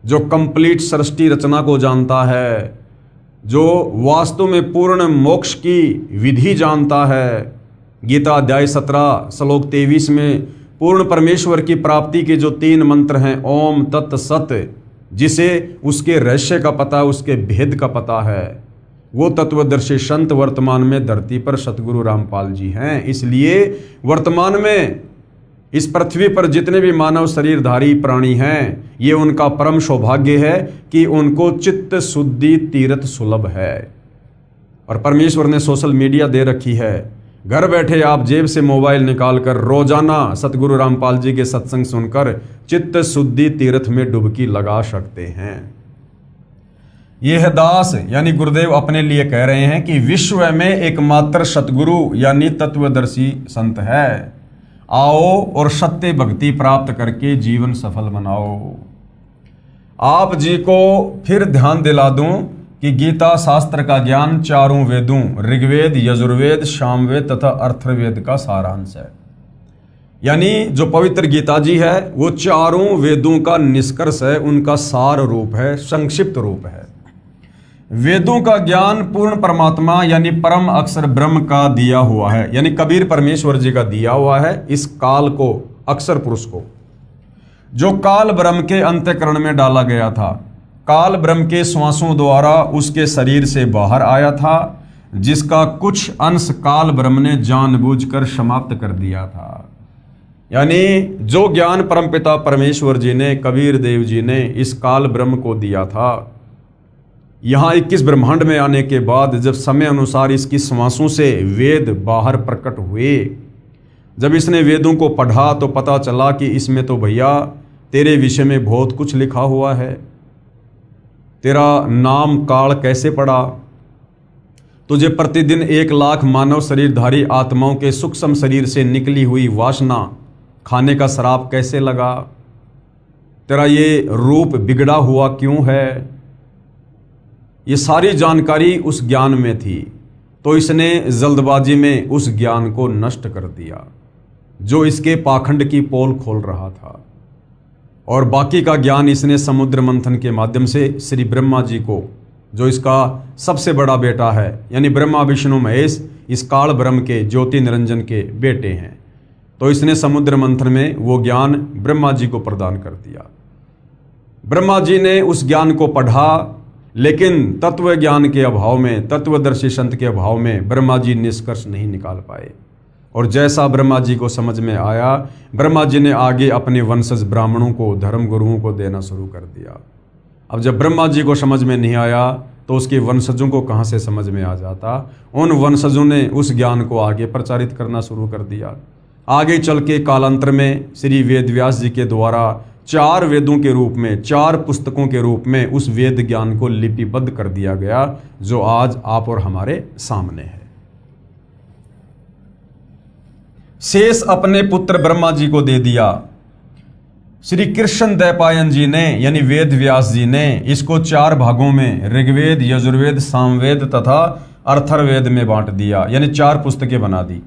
जो कंप्लीट सृष्टि रचना को जानता है, जो वास्तव में पूर्ण मोक्ष की विधि जानता है, गीता अध्याय 17 श्लोक 23 में पूर्ण परमेश्वर की प्राप्ति के जो 3 मंत्र हैं, ओम तत् सत, जिसे उसके रहस्य का पता, उसके भेद का पता है, वो तत्वदर्शी संत वर्तमान में धरती पर सतगुरु रामपाल जी हैं। इसलिए वर्तमान में इस पृथ्वी पर जितने भी मानव शरीरधारी प्राणी हैं, ये उनका परम सौभाग्य है कि उनको चित्त शुद्धि तीर्थ सुलभ है। और परमेश्वर ने सोशल मीडिया दे रखी है, घर बैठे आप जेब से मोबाइल निकालकर रोजाना सतगुरु रामपाल जी के सत्संग सुनकर चित्त शुद्धि तीर्थ में डुबकी लगा सकते हैं। यह दास यानी गुरुदेव अपने लिए कह रहे हैं कि विश्व में एकमात्र सतगुरु यानी तत्वदर्शी संत है। आओ और सत्य भक्ति प्राप्त करके जीवन सफल बनाओ। आप जी को फिर ध्यान दिला दूं कि गीता शास्त्र का ज्ञान चारों वेदों ऋग्वेद, यजुर्वेद, सामवेद तथा अथर्ववेद का सारांश है। यानी जो पवित्र गीता जी है वो चारों वेदों का निष्कर्ष है, उनका सार रूप है, संक्षिप्त रूप है। वेदों का ज्ञान पूर्ण परमात्मा यानी परम अक्षर ब्रह्म का दिया हुआ है, यानी कबीर परमेश्वर जी का दिया हुआ है इस काल को, अक्षर पुरुष को, जो काल ब्रह्म के अंतःकरण में डाला गया था। काल ब्रह्म के श्वासों द्वारा उसके शरीर से बाहर आया था, जिसका कुछ अंश काल ब्रह्म ने जानबूझकर समाप्त कर दिया था। यानी जो ज्ञान परमपिता परमेश्वर जी ने, कबीर देव जी ने इस काल ब्रह्म को दिया था, यहाँ 21 ब्रह्मांड में आने के बाद जब समय अनुसार इसकी श्वासों से वेद बाहर प्रकट हुए, जब इसने वेदों को पढ़ा तो पता चला कि इसमें तो भैया तेरे विषय में बहुत कुछ लिखा हुआ है। तेरा नाम काल कैसे पड़ा, तुझे प्रतिदिन 1 लाख मानव शरीरधारी आत्माओं के सूक्ष्म शरीर से निकली हुई वासना खाने का श्राप कैसे लगा, तेरा ये रूप बिगड़ा हुआ क्यों है, ये सारी जानकारी उस ज्ञान में थी। तो इसने जल्दबाजी में उस ज्ञान को नष्ट कर दिया जो इसके पाखंड की पोल खोल रहा था, और बाकी का ज्ञान इसने समुद्र मंथन के माध्यम से श्री ब्रह्मा जी को, जो इसका सबसे बड़ा बेटा है, यानी ब्रह्मा विष्णु महेश इस काल ब्रह्म के ज्योति निरंजन के बेटे हैं, तो इसने समुद्र मंथन में वो ज्ञान ब्रह्मा जी को प्रदान कर दिया। ब्रह्मा जी ने उस ज्ञान को पढ़ा, लेकिन तत्व ज्ञान के अभाव में, तत्वदर्शी संत के अभाव में ब्रह्मा जी निष्कर्ष नहीं निकाल पाए। और जैसा ब्रह्मा जी को समझ में आया, ब्रह्मा जी ने आगे अपने वंशज ब्राह्मणों को, धर्म गुरुओं को देना शुरू कर दिया। अब जब ब्रह्मा जी को समझ में नहीं आया तो उसके वंशजों को कहाँ से समझ में आ जाता। उन वंशजों ने उस ज्ञान को आगे प्रचारित करना शुरू कर दिया। आगे चल के कालांतर में श्री वेद व्यास जी के द्वारा 4 वेदों के रूप में, 4 पुस्तकों के रूप में उस वेद ज्ञान को लिपिबद्ध कर दिया गया, जो आज आप और हमारे सामने है। शेष अपने पुत्र ब्रह्मा जी को दे दिया। श्री कृष्ण द्वैपायन जी ने यानी वेद व्यास जी ने इसको 4 भागों में ऋग्वेद, यजुर्वेद, सामवेद तथा अथर्ववेद में बांट दिया, यानी 4 पुस्तकें बना दी,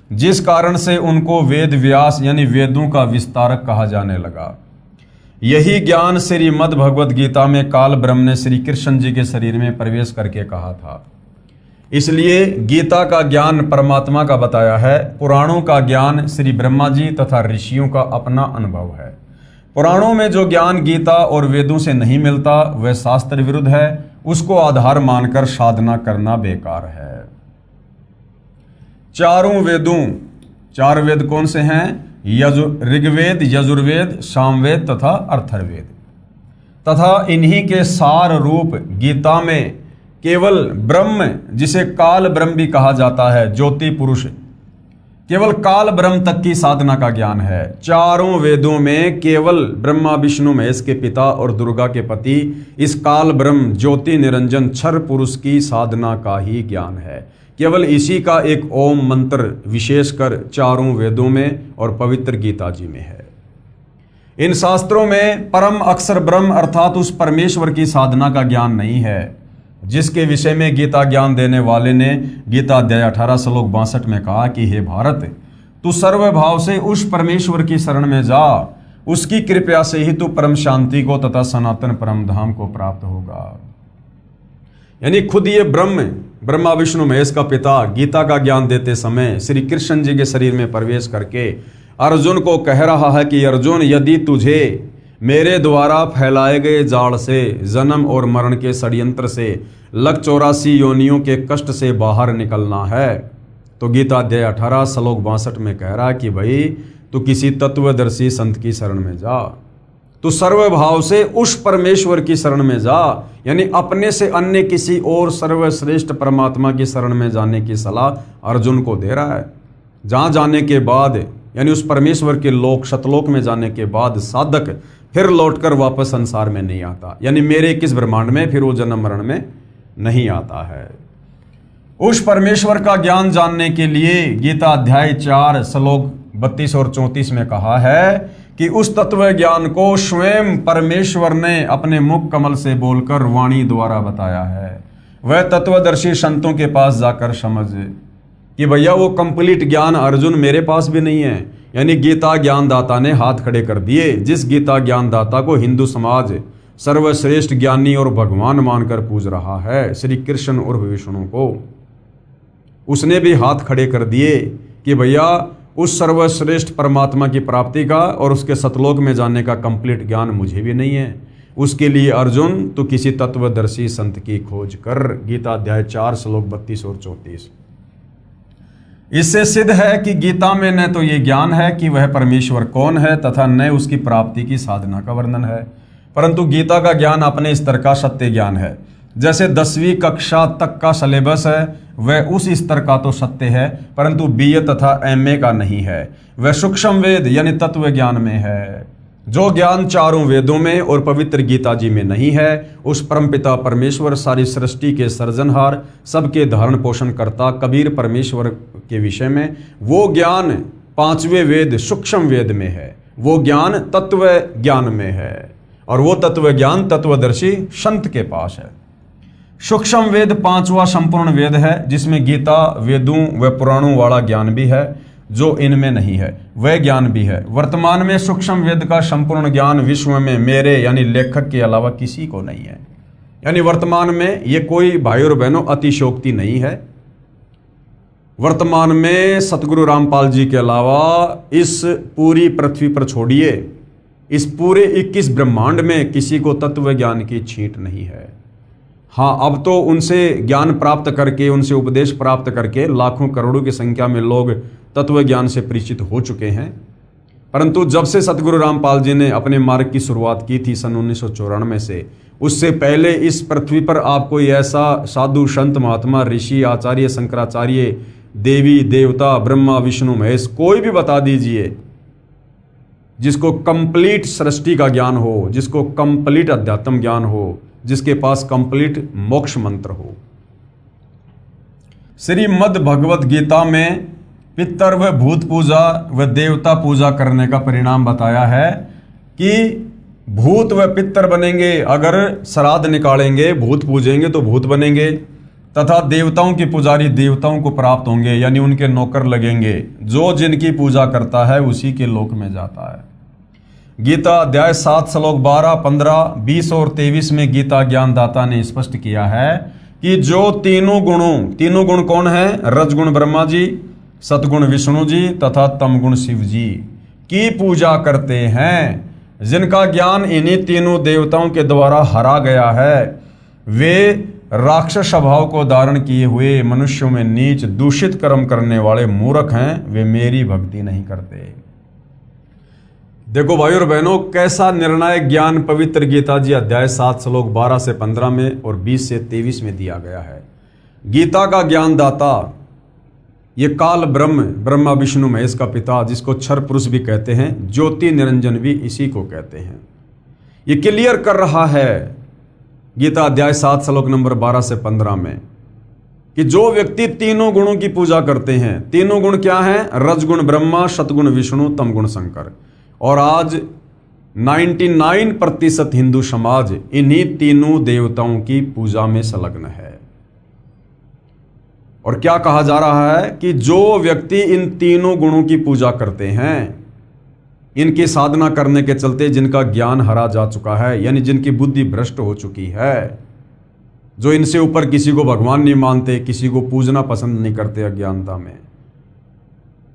जिस कारण से उनको वेद व्यास यानी वेदों का विस्तारक कहा जाने लगा। यही ज्ञान श्रीमद् भगवद गीता में काल ब्रह्म ने श्री कृष्ण जी के शरीर में प्रवेश करके कहा था। इसलिए गीता का ज्ञान परमात्मा का बताया है, पुराणों का ज्ञान श्री ब्रह्मा जी तथा ऋषियों का अपना अनुभव है। पुराणों में जो ज्ञान गीता और वेदों से नहीं मिलता वह शास्त्र विरुद्ध है, उसको आधार मानकर साधना करना बेकार है। चारों वेदों, 4 वेद कौन से हैं? ऋग्वेद, यजुर्वेद, सामवेद तथा अथर्ववेद, तथा इन्हीं के सार रूप गीता में केवल ब्रह्म, जिसे काल ब्रह्म भी कहा जाता है, ज्योति पुरुष, केवल काल ब्रह्म तक की साधना का ज्ञान है। चारों वेदों में केवल ब्रह्मा विष्णु महेश के पिता और दुर्गा के पति इस काल ब्रह्म ज्योति निरंजन क्षर पुरुष की साधना का ही ज्ञान है। केवल इसी का एक ओम मंत्र विशेषकर चारों वेदों में और पवित्र गीता जी में है। इन शास्त्रों में परम अक्षर ब्रह्म अर्थात उस परमेश्वर की साधना का ज्ञान नहीं है, जिसके विषय में गीता ज्ञान देने वाले ने गीता अध्याय 18 श्लोक 62 में कहा कि हे भारत, तू सर्वभाव से उस परमेश्वर की शरण में जा, उसकी कृपा से ही तू परम शांति को तथा सनातन परम धाम को प्राप्त होगा। यानी खुद ये ब्रह्मा विष्णु महेश का पिता गीता का ज्ञान देते समय श्री कृष्ण जी के शरीर में प्रवेश करके अर्जुन को कह रहा है कि अर्जुन, यदि तुझे मेरे द्वारा फैलाए गए जाल से, जन्म और मरण के षड्यंत्र से, लग 84 योनियों के कष्ट से बाहर निकलना है, तो गीता अध्याय 18 श्लोक 62 में कह रहा है कि भाई तू किसी तत्वदर्शी संत की शरण में जा, तू सर्वभाव से उस परमेश्वर की शरण में जा। यानी अपने से अन्य किसी और सर्वश्रेष्ठ परमात्मा की शरण में जाने की सलाह अर्जुन को दे रहा है। जहाँ जाने के बाद यानी उस परमेश्वर के लोक सतलोक में जाने के बाद साधक फिर लौटकर वापस संसार में नहीं आता, यानी मेरे किस ब्रह्मांड में फिर वो जन्म मरण में नहीं आता है। उस परमेश्वर का ज्ञान जानने के लिए गीता अध्याय 4 श्लोक 32 और 34 में कहा है कि उस तत्व ज्ञान को स्वयं परमेश्वर ने अपने मुख कमल से बोलकर वाणी द्वारा बताया है। वह तत्वदर्शी संतों के पास जाकर समझ कि भैया वो कंप्लीट ज्ञान अर्जुन मेरे पास भी नहीं है। यानी गीता ज्ञानदाता ने हाथ खड़े कर दिए। जिस गीता ज्ञानदाता को हिंदू समाज सर्वश्रेष्ठ ज्ञानी और भगवान मानकर पूज रहा है, श्री कृष्ण और विष्णु को, उसने भी हाथ खड़े कर दिए कि भैया उस सर्वश्रेष्ठ परमात्मा की प्राप्ति का और उसके सतलोक में जाने का कंप्लीट ज्ञान मुझे भी नहीं है। उसके लिए अर्जुन तो किसी तत्वदर्शी संत की खोज कर। गीता अध्याय 4 श्लोक 32 और 34। इससे सिद्ध है कि गीता में न तो ये ज्ञान है कि वह परमेश्वर कौन है तथा न उसकी प्राप्ति की साधना का वर्णन है, परंतु गीता का ज्ञान अपने स्तर का सत्य ज्ञान है। जैसे 10वीं कक्षा तक का सिलेबस है वह उस स्तर का तो सत्य है, परंतु BA तथा MA का नहीं है। वह सूक्ष्म वेद यानी तत्व ज्ञान में है। जो ज्ञान चारों वेदों में और पवित्र गीता जी में नहीं है, उस परमपिता परमेश्वर सारी सृष्टि के सर्जनहार, सबके धारण पोषण करता कबीर परमेश्वर के विषय में वो ज्ञान 5वें वेद सूक्ष्म वेद में है। वो ज्ञान तत्व ज्ञान में है और वो तत्व ज्ञान तत्वदर्शी संत के पास है। सूक्ष्म वेद 5वां संपूर्ण वेद है, जिसमें गीता वेदों व पुराणों वाला ज्ञान भी है जो इनमें नहीं है, वह ज्ञान भी है। वर्तमान में सूक्ष्म वेद का संपूर्ण ज्ञान विश्व में मेरे यानी लेखक के अलावा किसी को नहीं है। यानी वर्तमान में ये कोई भाई और बहनों अतिशोक्ति नहीं है। वर्तमान में सतगुरु रामपाल जी के अलावा इस पूरी पृथ्वी पर छोड़िए, इस पूरे 21 ब्रह्मांड में किसी को तत्व ज्ञान की छींट नहीं है। हाँ, अब तो उनसे ज्ञान प्राप्त करके, उनसे उपदेश प्राप्त करके लाखों करोड़ों की संख्या में लोग तत्व ज्ञान से परिचित हो चुके हैं। परंतु जब से सतगुरु रामपाल जी ने अपने मार्ग की शुरुआत की थी सन 1994 से, उससे पहले इस पृथ्वी पर आप कोई ऐसा साधु संत महात्मा ऋषि आचार्य शंकराचार्य देवी देवता ब्रह्मा विष्णु महेश कोई भी बता दीजिए जिसको कंप्लीट सृष्टि का ज्ञान हो, जिसको कंप्लीट अध्यात्म ज्ञान हो, जिसके पास कंप्लीट मोक्ष मंत्र हो। श्रीमद् भगवत गीता में पितर व भूत पूजा व देवता पूजा करने का परिणाम बताया है कि भूत व पितर बनेंगे, अगर श्राद्ध निकालेंगे, भूत पूजेंगे तो भूत बनेंगे, तथा देवताओं की पुजारी देवताओं को प्राप्त होंगे, यानी उनके नौकर लगेंगे। जो जिनकी पूजा करता है उसी के लोक में जाता है। गीता अध्याय 7 श्लोक 12, 15, 20 और 23 में गीता ज्ञानदाता ने स्पष्ट किया है कि जो तीनों गुण कौन है? रजगुण ब्रह्मा जी, सतगुण विष्णु जी तथा तमगुण शिव जी की पूजा करते हैं, जिनका ज्ञान इन्हीं तीनों देवताओं के द्वारा हरा गया है, वे राक्षस स्वभाव को धारण किए हुए मनुष्यों में नीच दूषित कर्म करने वाले मूर्ख हैं, वे मेरी भक्ति नहीं करते। देखो भाई और बहनों, कैसा निर्णायक ज्ञान पवित्र गीता जी अध्याय 7 श्लोक 12 से 15 में और 20 से 23 में दिया गया है। गीता का ज्ञानदाता ये काल ब्रह्म, ब्रह्मा विष्णु महेश का पिता, जिसको क्षर पुरुष भी कहते हैं, ज्योति निरंजन भी इसी को कहते हैं। ये क्लियर कर रहा है गीता अध्याय 7 श्लोक नंबर 12 से 15 में कि जो व्यक्ति तीनों गुणों की पूजा करते हैं, तीनों गुण क्या हैं? रजगुण ब्रह्मा, सतगुण विष्णु, तमगुण शंकर। और आज 99% हिंदू समाज इन्हीं तीनों देवताओं की पूजा में संलग्न है। और क्या कहा जा रहा है कि जो व्यक्ति इन तीनों गुणों की पूजा करते हैं, इनकी साधना करने के चलते जिनका ज्ञान हरा जा चुका है, यानी जिनकी बुद्धि भ्रष्ट हो चुकी है, जो इनसे ऊपर किसी को भगवान नहीं मानते, किसी को पूजना पसंद नहीं करते अज्ञानता में,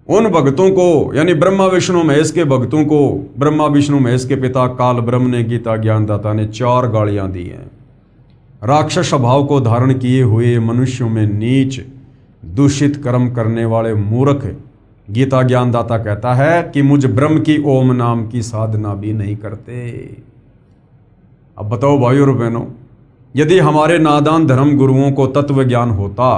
उन भक्तों को, यानी ब्रह्मा विष्णु महेश के भक्तों को ब्रह्मा विष्णु महेश के पिता काल ब्रह्म ने, गीता ज्ञानदाता ने 4 गालियां दी हैं। राक्षस स्वभाव को धारण किए हुए मनुष्यों में नीच दूषित कर्म करने वाले मूर्ख, गीता ज्ञानदाता कहता है कि मुझ ब्रह्म की ओम नाम की साधना भी नहीं करते। अब बताओ भाइयों और बहनों, यदि हमारे नादान धर्म गुरुओं को तत्व ज्ञान होता,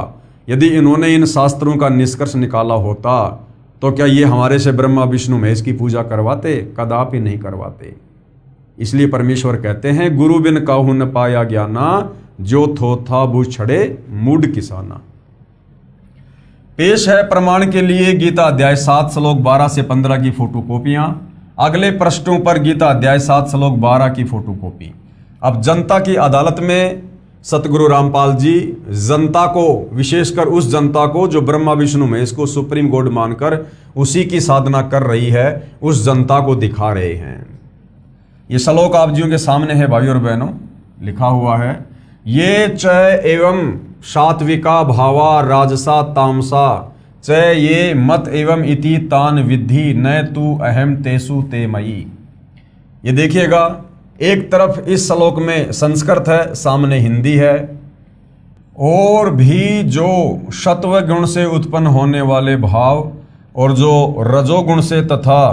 यदि इन्होंने इन शास्त्रों का निष्कर्ष निकाला होता, तो क्या ये हमारे से ब्रह्मा विष्णु महेश की पूजा करवाते? कदापि नहीं करवाते। इसलिए परमेश्वर कहते हैं, गुरु बिन काहू न पाया ज्ञाना, जो थो था बू छड़े मूड किसाना। पेश है प्रमाण के लिए गीता अध्याय 7 श्लोक 12 से 15 की फोटो कॉपियां। अगले पृष्ठों पर गीता अध्याय 7 श्लोक 12 की फोटो कॉपी। अब जनता की अदालत में सतगुरु रामपाल जी जनता को, विशेषकर उस जनता को जो ब्रह्मा विष्णु महेश को सुप्रीम गॉड मानकर उसी की साधना कर रही है, उस जनता को दिखा रहे हैं। ये श्लोक आप जियों के सामने है भाइयों और बहनों, लिखा हुआ है, ये चय एवं सात्विका भावा राजसा तामसा च ये मत एवं इति तान विद्धि न तू अहम तेसु ते मयि। ये देखिएगा, एक तरफ इस श्लोक में संस्कृत है, सामने हिंदी है। और भी जो सत्व गुण से उत्पन्न होने वाले भाव और जो रजोगुण से तथा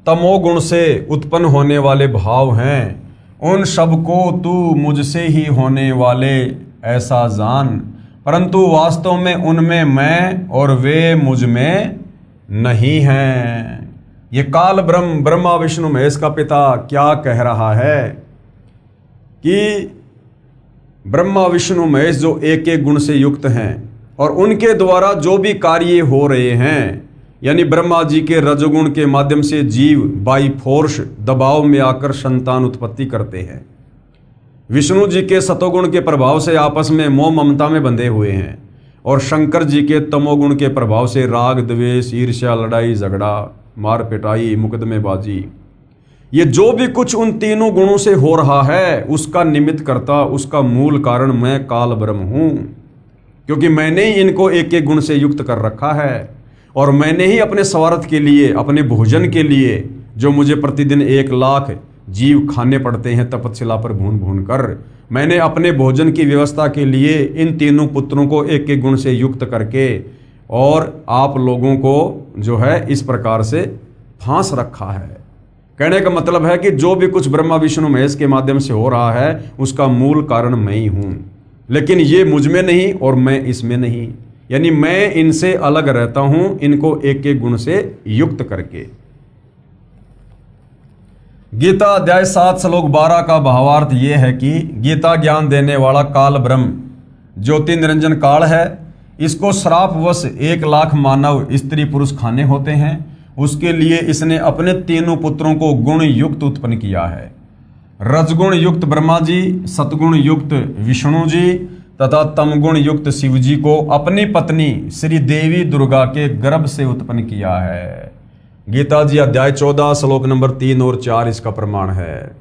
तमोगुण से उत्पन्न होने वाले भाव हैं, उन सबको तू मुझसे ही होने वाले ऐसा जान, परंतु वास्तव में उनमें मैं और वे मुझ में नहीं हैं। ये काल ब्रह्म, ब्रह्मा विष्णु महेश का पिता क्या कह रहा है कि ब्रह्मा विष्णु महेश जो एक एक गुण से युक्त हैं और उनके द्वारा जो भी कार्य हो रहे हैं, यानी ब्रह्मा जी के रजोगुण के माध्यम से जीव बाई फोर्स दबाव में आकर संतान उत्पत्ति करते हैं, विष्णु जी के सतोगुण के प्रभाव से आपस में मोह ममता में बंधे हुए हैं, और शंकर जी के तमोगुण के प्रभाव से राग द्वेष ईर्ष्या लड़ाई झगड़ा मार पिटाई मुकदमेबाजी, ये जो भी कुछ उन तीनों गुणों से हो रहा है, उसका निमित्त करता, उसका मूल कारण मैं काल ब्रह्म हूं, क्योंकि मैंने ही इनको एक एक गुण से युक्त कर रखा है। और मैंने ही अपने स्वार्थ के लिए, अपने भोजन के लिए, जो मुझे प्रतिदिन 1 लाख जीव खाने पड़ते हैं तपस्या पर भून भून कर, मैंने अपने भोजन की व्यवस्था के लिए इन तीनों पुत्रों को एक एक गुण से युक्त करके और आप लोगों को जो है इस प्रकार से फांस रखा है। कहने का मतलब है कि जो भी कुछ ब्रह्मा विष्णु महेश के माध्यम से हो रहा है, उसका मूल कारण मैं ही हूं, लेकिन ये मुझ में नहीं और मैं इसमें नहीं, यानी मैं इनसे अलग रहता हूं, इनको एक एक गुण से युक्त करके। गीता अध्याय 7 श्लोक 12 का भावार्थ यह है कि गीता ज्ञान देने वाला काल ब्रह्म ज्योति निरंजन काल है, इसको श्रापवश 1 लाख मानव स्त्री पुरुष खाने होते हैं, उसके लिए इसने अपने तीनों पुत्रों को गुण युक्त उत्पन्न किया है। रजगुण युक्त ब्रह्मा जी, सतगुण युक्त विष्णु जी तथा तमगुण युक्त शिव जी को अपनी पत्नी श्री देवी दुर्गा के गर्भ से उत्पन्न किया है। गीता जी अध्याय 14 श्लोक नंबर 3 और 4 इसका प्रमाण है।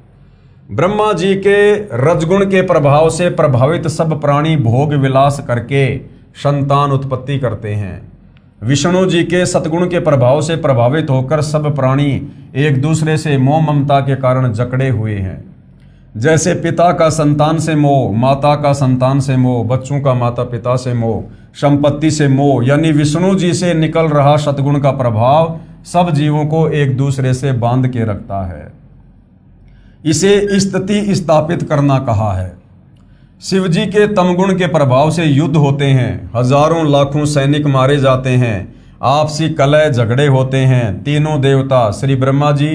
ब्रह्मा जी के रजगुण के प्रभाव से प्रभावित सब प्राणी भोग विलास करके संतान उत्पत्ति करते हैं। विष्णु जी के सतगुण के प्रभाव से प्रभावित होकर सब प्राणी एक दूसरे से मोह ममता के कारण जकड़े हुए हैं। जैसे पिता का संतान से मोह, माता का संतान से मोह, बच्चों का माता पिता से मोह, संपत्ति से मोह, यानी विष्णु जी से निकल रहा सतगुण का प्रभाव सब जीवों को एक दूसरे से बांध के रखता है। इसे स्थिति स्थापित करना कहा है। शिव जी के तमगुण के प्रभाव से युद्ध होते हैं, हजारों लाखों सैनिक मारे जाते हैं, आपसी कलह झगड़े होते हैं। तीनों देवता श्री ब्रह्मा जी,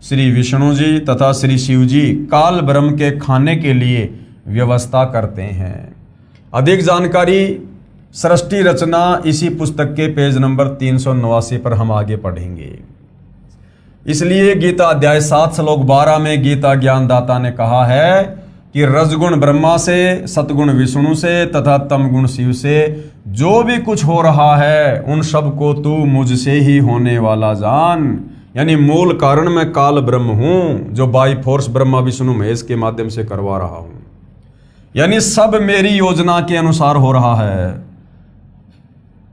श्री विष्णु जी तथा श्री शिव जी काल ब्रह्म के खाने के लिए व्यवस्था करते हैं। अधिक जानकारी सृष्टि रचना इसी पुस्तक के पेज नंबर 389 पर हम आगे पढ़ेंगे। इसलिए गीता अध्याय 7 श्लोक 12 में गीता ज्ञानदाता ने कहा है कि रजगुण ब्रह्मा से, सतगुण विष्णु से तथा तमगुण शिव से जो भी कुछ हो रहा है उन सब को तू मुझसे ही होने वाला जान। यानी मूल कारण मैं काल ब्रह्म हूं, जो बाई फोर्स ब्रह्मा विष्णु महेश के माध्यम से करवा रहा हूं। यानी सब मेरी योजना के अनुसार हो रहा है,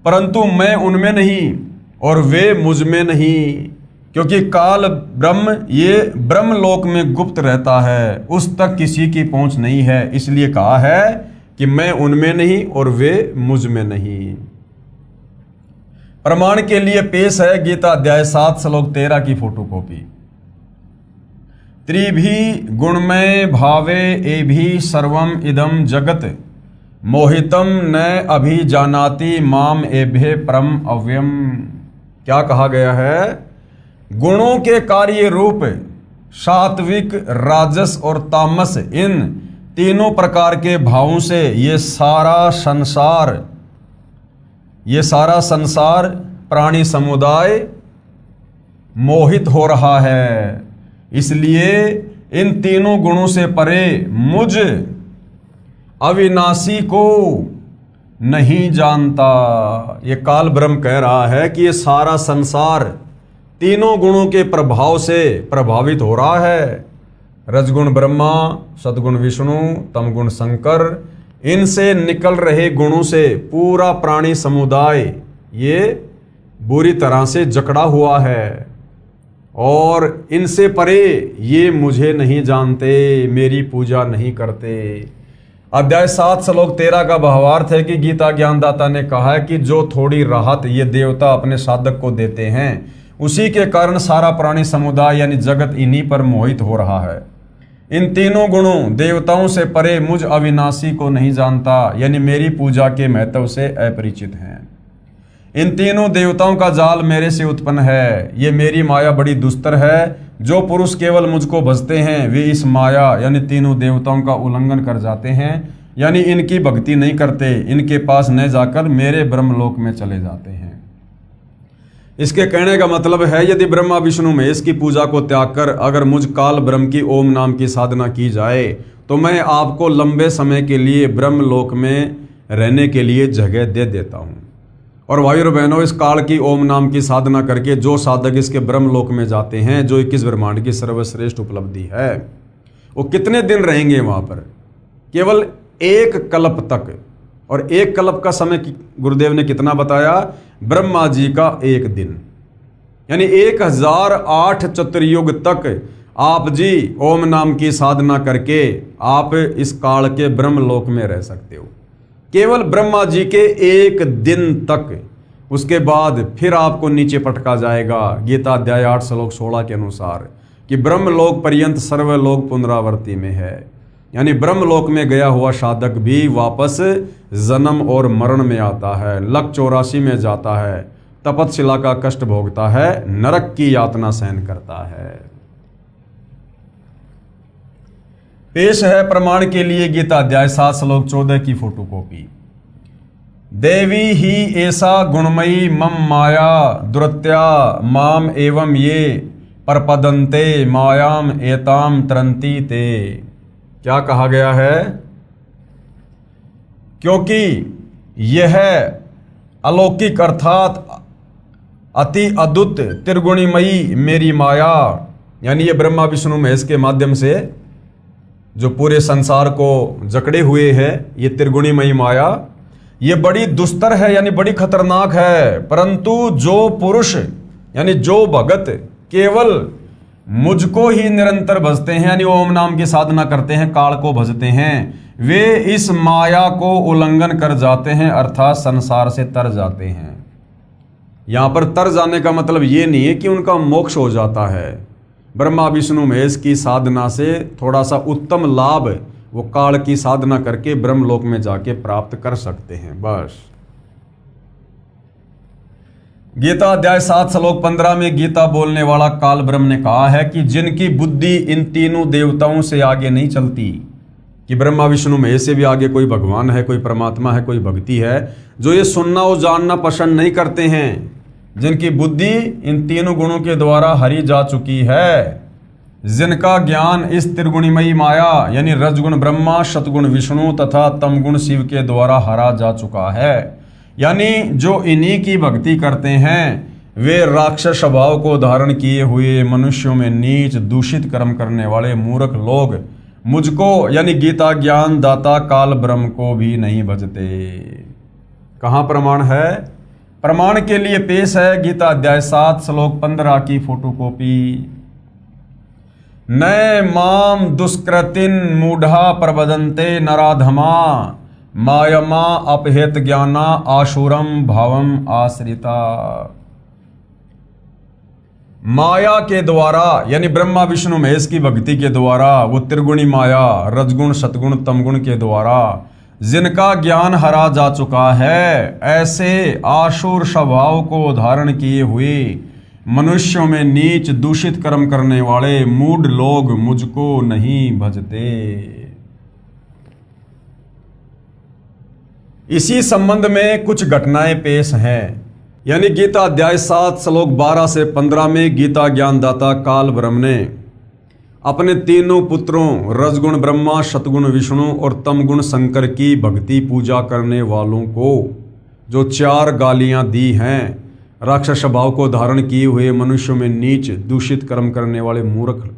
परंतु मैं उनमें नहीं और वे मुझ में नहीं, क्योंकि काल ब्रह्म ये ब्रह्म लोक में गुप्त रहता है, उस तक किसी की पहुंच नहीं है। इसलिए कहा है कि मैं उनमें नहीं और वे मुझ में नहीं। प्रमाण के लिए पेश है गीता अध्याय 7 श्लोक 13 की फोटोकॉपी। त्रिभी गुणमय भावे एभि सर्वम इदम जगत मोहितम न अभि जानाति माम एभे परम अव्यम। क्या कहा गया है? गुणों के कार्य रूप सात्विक, राजस और तामस, इन तीनों प्रकार के भावों से ये सारा संसार प्राणी समुदाय मोहित हो रहा है। इसलिए इन तीनों गुणों से परे मुझ अविनाशी को नहीं जानता। ये काल ब्रह्म कह रहा है कि ये सारा संसार तीनों गुणों के प्रभाव से प्रभावित हो रहा है। रजगुण ब्रह्मा, सदगुण विष्णु, तमगुण शंकर, इनसे निकल रहे गुणों से पूरा प्राणी समुदाय ये बुरी तरह से जकड़ा हुआ है, और इनसे परे ये मुझे नहीं जानते, मेरी पूजा नहीं करते। अध्याय 7 श्लोक 13 का भावार्थ है कि गीता ज्ञानदाता ने कहा है कि जो थोड़ी राहत ये देवता अपने साधक को देते हैं, उसी के कारण सारा प्राणी समुदाय यानी जगत इन्हीं पर मोहित हो रहा है। इन तीनों गुणों देवताओं से परे मुझ अविनाशी को नहीं जानता, यानी मेरी पूजा के महत्व से अपरिचित हैं। इन तीनों देवताओं का जाल मेरे से उत्पन्न है। ये मेरी माया बड़ी दुस्तर है। जो पुरुष केवल मुझको भजते हैं वे इस माया यानी तीनों देवताओं का उल्लंघन कर जाते हैं, यानी इनकी भक्ति नहीं करते, इनके पास न जाकर मेरे ब्रह्मलोक में चले जाते हैं। इसके कहने का मतलब है यदि ब्रह्मा विष्णु महेश की पूजा को त्याग कर अगर मुझ काल ब्रह्म की ओम नाम की साधना की जाए तो मैं आपको लंबे समय के लिए ब्रह्मलोक में रहने के लिए जगह दे देता हूँ। और भाइयों बहनों, इस काल की ओम नाम की साधना करके जो साधक इसके ब्रह्मलोक में जाते हैं, जो 21 ब्रह्मांड की सर्वश्रेष्ठ उपलब्धि है, वो कितने दिन रहेंगे वहाँ पर? केवल 1 कल्प तक। और 1 कल्प का समय गुरुदेव ने कितना बताया? ब्रह्मा जी का 1 दिन, यानी 1008 चतुर्युग तक आप जी ओम नाम की साधना करके आप इस काल के ब्रह्मलोक में रह सकते हो, केवल ब्रह्मा जी के 1 दिन तक। उसके बाद फिर आपको नीचे पटका जाएगा गीता अध्याय 8 श्लोक 16 के अनुसार कि ब्रह्मलोक पर्यंत सर्वलोक पुनरावर्ती में है, यानी ब्रह्मलोक में गया हुआ साधक भी वापस जन्म और मरण में आता है, लक 84 में जाता है, तपतशिला का कष्ट भोगता है, नरक की यातना सहन करता है। पेश है प्रमाण के लिए गीता अध्याय 7 श्लोक 14 की फोटोकॉपी। देवी ही ऐसा गुणमयी मम माया दुरत्या माम एवं ये परपदंते मायाम एताम तरंती ते। क्या कहा गया है? क्योंकि यह अलौकिक अर्थात अति अद्भुत त्रिगुणीमयी मेरी माया, यानी ये ब्रह्मा विष्णु महेश के माध्यम से जो पूरे संसार को जकड़े हुए है, ये त्रिगुणीमयी माया ये बड़ी दुस्तर है, यानी बड़ी खतरनाक है। परंतु जो पुरुष यानी जो भगत केवल मुझको ही निरंतर भजते हैं, यानी ओम नाम की साधना करते हैं, काल को भजते हैं, वे इस माया को उल्लंघन कर जाते हैं, अर्थात संसार से तर जाते हैं। यहां पर तर जाने का मतलब ये नहीं है कि उनका मोक्ष हो जाता है। ब्रह्मा विष्णु महेश की साधना से थोड़ा सा उत्तम लाभ वो काल की साधना करके ब्रह्मलोक में जाके प्राप्त कर सकते हैं। बस गीता अध्याय 7 श्लोक 15 में गीता बोलने वाला काल ब्रह्म ने कहा है कि जिनकी बुद्धि इन तीनों देवताओं से आगे नहीं चलती, कि ब्रह्मा विष्णु महेश से भी आगे कोई भगवान है, कोई परमात्मा है, कोई भक्ति है, जो ये सुनना और जानना पसंद नहीं करते हैं, जिनकी बुद्धि इन तीनों गुणों के द्वारा हरी जा चुकी है, जिनका ज्ञान इस त्रिगुणमयी माया यानी रजगुण ब्रह्मा, सतगुण विष्णु तथा तमगुण शिव के द्वारा हरा जा चुका है, यानी जो इन्हीं की भक्ति करते हैं वे राक्षस स्वभाव को धारण किए हुए मनुष्यों में नीच दूषित कर्म करने वाले मूर्ख लोग मुझको यानी गीता ज्ञान दाता काल ब्रह्म को भी नहीं भजते। कहाँ प्रमाण है? प्रमाण के लिए पेश है गीता अध्याय 7 श्लोक 15 की फोटोकॉपी। नए माम दुष्कृतिन मूढ़ा प्रबदन्ते नराधमा मायमा अपहेत ज्ञाना आशुरम भावम आश्रिता। माया के द्वारा यानी ब्रह्मा विष्णु महेश की भक्ति के द्वारा, वो त्रिगुणी माया रजगुण सतगुण तमगुण के द्वारा जिनका ज्ञान हरा जा चुका है, ऐसे आशुर स्वभाव को धारण किए हुए मनुष्यों में नीच दूषित कर्म करने वाले मूढ़ लोग मुझको नहीं भजते। इसी संबंध में कुछ घटनाएं पेश हैं। यानी गीता अध्याय 7 श्लोक 12 से 15 में गीता ज्ञानदाता काल ब्रह्म ने अपने तीनों पुत्रों रजगुण ब्रह्मा, सतगुण विष्णु और तमगुण शंकर की भक्ति पूजा करने वालों को जो 4 गालियां दी हैं, राक्षस स्वभाव को धारण किए हुए मनुष्यों में नीच दूषित कर्म करने वाले मूर्ख,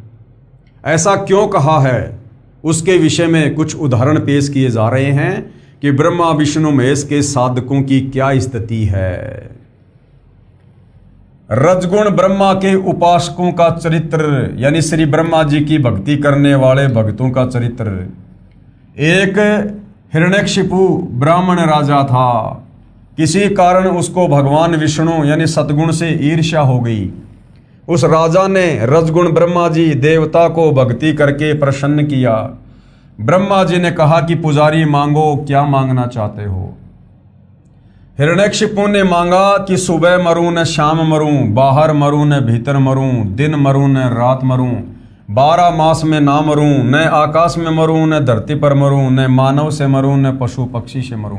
ऐसा क्यों कहा है उसके विषय में कुछ उदाहरण पेश किए जा रहे हैं कि ब्रह्मा विष्णु महेश के साधकों की क्या स्थिति है। रजगुण ब्रह्मा के उपासकों का चरित्र यानी श्री ब्रह्मा जी की भक्ति करने वाले भक्तों का चरित्र। एक हिरण्यकशिपु ब्राह्मण राजा था। किसी कारण उसको भगवान विष्णु यानी सतगुण से ईर्ष्या हो गई। उस राजा ने रजगुण ब्रह्मा जी देवता को भक्ति करके प्रसन्न किया। ब्रह्मा जी ने कहा कि पुजारी मांगो, क्या मांगना चाहते हो? हिरण्यकशिपु ने मांगा कि सुबह मरूं न शाम मरूं, बाहर मरूं न भीतर मरूं, दिन मरूं न रात मरूं, 12 मास में ना मरूं, न आकाश में मरूं न धरती पर मरूं, न मानव से मरूं न पशु पक्षी से मरूं।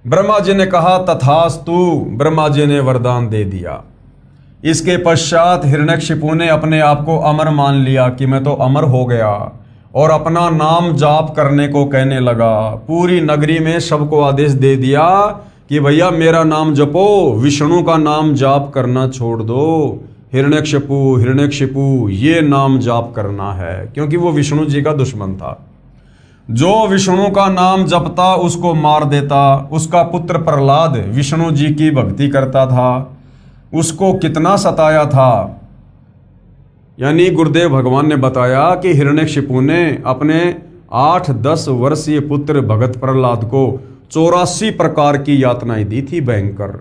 ब्रह्मा जी ने कहा तथास्तु। ब्रह्मा जी ने वरदान दे दिया। इसके पश्चात हिरण्यकशिपु ने अपने आप को अमर मान लिया कि मैं तो अमर हो गया, और अपना नाम जाप करने को कहने लगा। पूरी नगरी में सबको आदेश दे दिया कि भैया मेरा नाम जपो, विष्णु का नाम जाप करना छोड़ दो। हिरण्यकशिपु हिरण्यकशिपु ये नाम जाप करना है, क्योंकि वो विष्णु जी का दुश्मन था। जो विष्णु का नाम जपता उसको मार देता। उसका पुत्र प्रहलाद विष्णु जी की भक्ति करता था, उसको कितना सताया था। यानी गुरुदेव भगवान ने बताया कि हिरण्यकशिपु ने अपने 8-10 वर्षीय पुत्र भगत प्रहलाद को 84 प्रकार की यातनाएं दी थी भयंकर।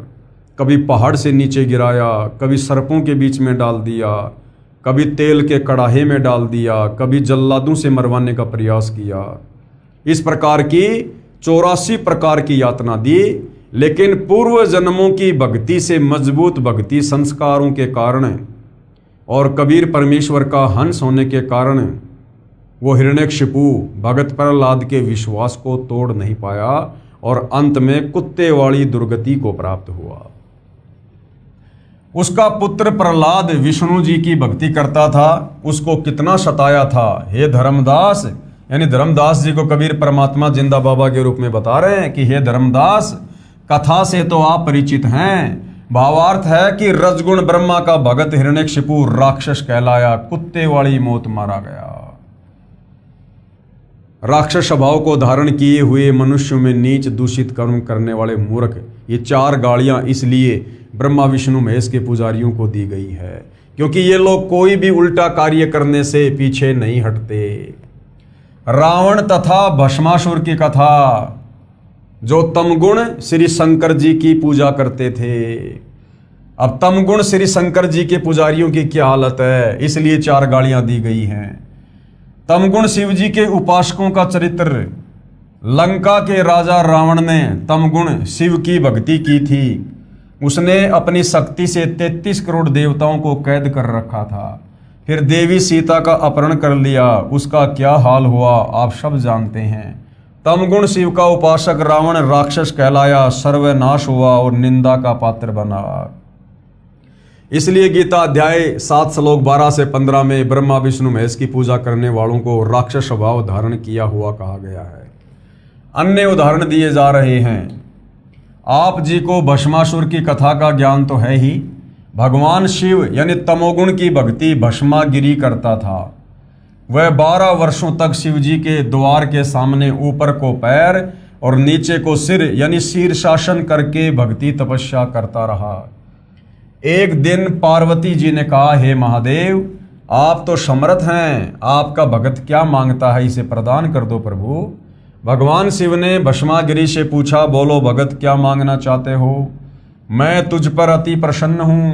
कभी पहाड़ से नीचे गिराया, कभी सर्पों के बीच में डाल दिया, कभी तेल के कड़ाहे में डाल दिया, कभी जल्लादों से मरवाने का प्रयास किया। इस प्रकार की 84 प्रकार की यातना दी। लेकिन पूर्व जन्मों की भक्ति से मजबूत भक्ति संस्कारों के कारण और कबीर परमेश्वर का हंस होने के कारण वो हिरण्यकशिपु भगत प्रहलाद के विश्वास को तोड़ नहीं पाया और अंत में कुत्ते वाली दुर्गति को प्राप्त हुआ। उसका पुत्र प्रहलाद विष्णु जी की भक्ति करता था, उसको कितना सताया था। हे धर्मदास, यानी धर्मदास जी को कबीर परमात्मा जिंदा बाबा के रूप में बता रहे हैं कि हे धर्मदास, कथा से तो आप परिचित हैं। भावार्थ है कि रजगुण ब्रह्मा का भगत हिरण्यकशिपु राक्षस कहलाया, कुत्ते वाली मौत मारा गया। राक्षस स्वभाव को धारण किए हुए मनुष्यों में नीच दूषित कर्म करने वाले मूर्ख, ये 4 गालियां इसलिए ब्रह्मा विष्णु महेश के पुजारियों को दी गई है क्योंकि ये लोग कोई भी उल्टा कार्य करने से पीछे नहीं हटते। रावण तथा भस्मासुर की कथा, जो तमगुण श्री शंकर जी की पूजा करते थे। अब तमगुण श्री शंकर जी के पुजारियों की क्या हालत है, इसलिए 4 गालियां दी गई हैं। तमगुण शिव जी के उपासकों का चरित्र। लंका के राजा रावण ने तमगुण शिव की भक्ति की थी। उसने अपनी शक्ति से 33 करोड़ देवताओं को कैद कर रखा था। फिर देवी सीता का अपहरण कर लिया। उसका क्या हाल हुआ आप सब जानते हैं। तमगुण शिव का उपासक रावण राक्षस कहलाया, सर्वनाश हुआ और निंदा का पात्र बना। इसलिए गीता अध्याय 7 श्लोक 12 से 15 में ब्रह्मा विष्णु महेश की पूजा करने वालों को राक्षस स्वभाव धारण किया हुआ कहा गया है। अन्य उदाहरण दिए जा रहे हैं। आप जी को भस्मासुर की कथा का ज्ञान तो है ही। भगवान शिव यानी तमोगुण की भक्ति भस्मागिरी करता था। वह 12 वर्षों तक शिव जी के द्वार के सामने ऊपर को पैर और नीचे को सिर यानी शीर्षासन करके भक्ति तपस्या करता रहा। एक दिन पार्वती जी ने कहा, हे महादेव, आप तो समर्थ हैं, आपका भगत क्या मांगता है, इसे प्रदान कर दो प्रभु। भगवान शिव ने भस्मागिरी से पूछा, बोलो भगत क्या मांगना चाहते हो, मैं तुझ पर अति प्रसन्न हूँ।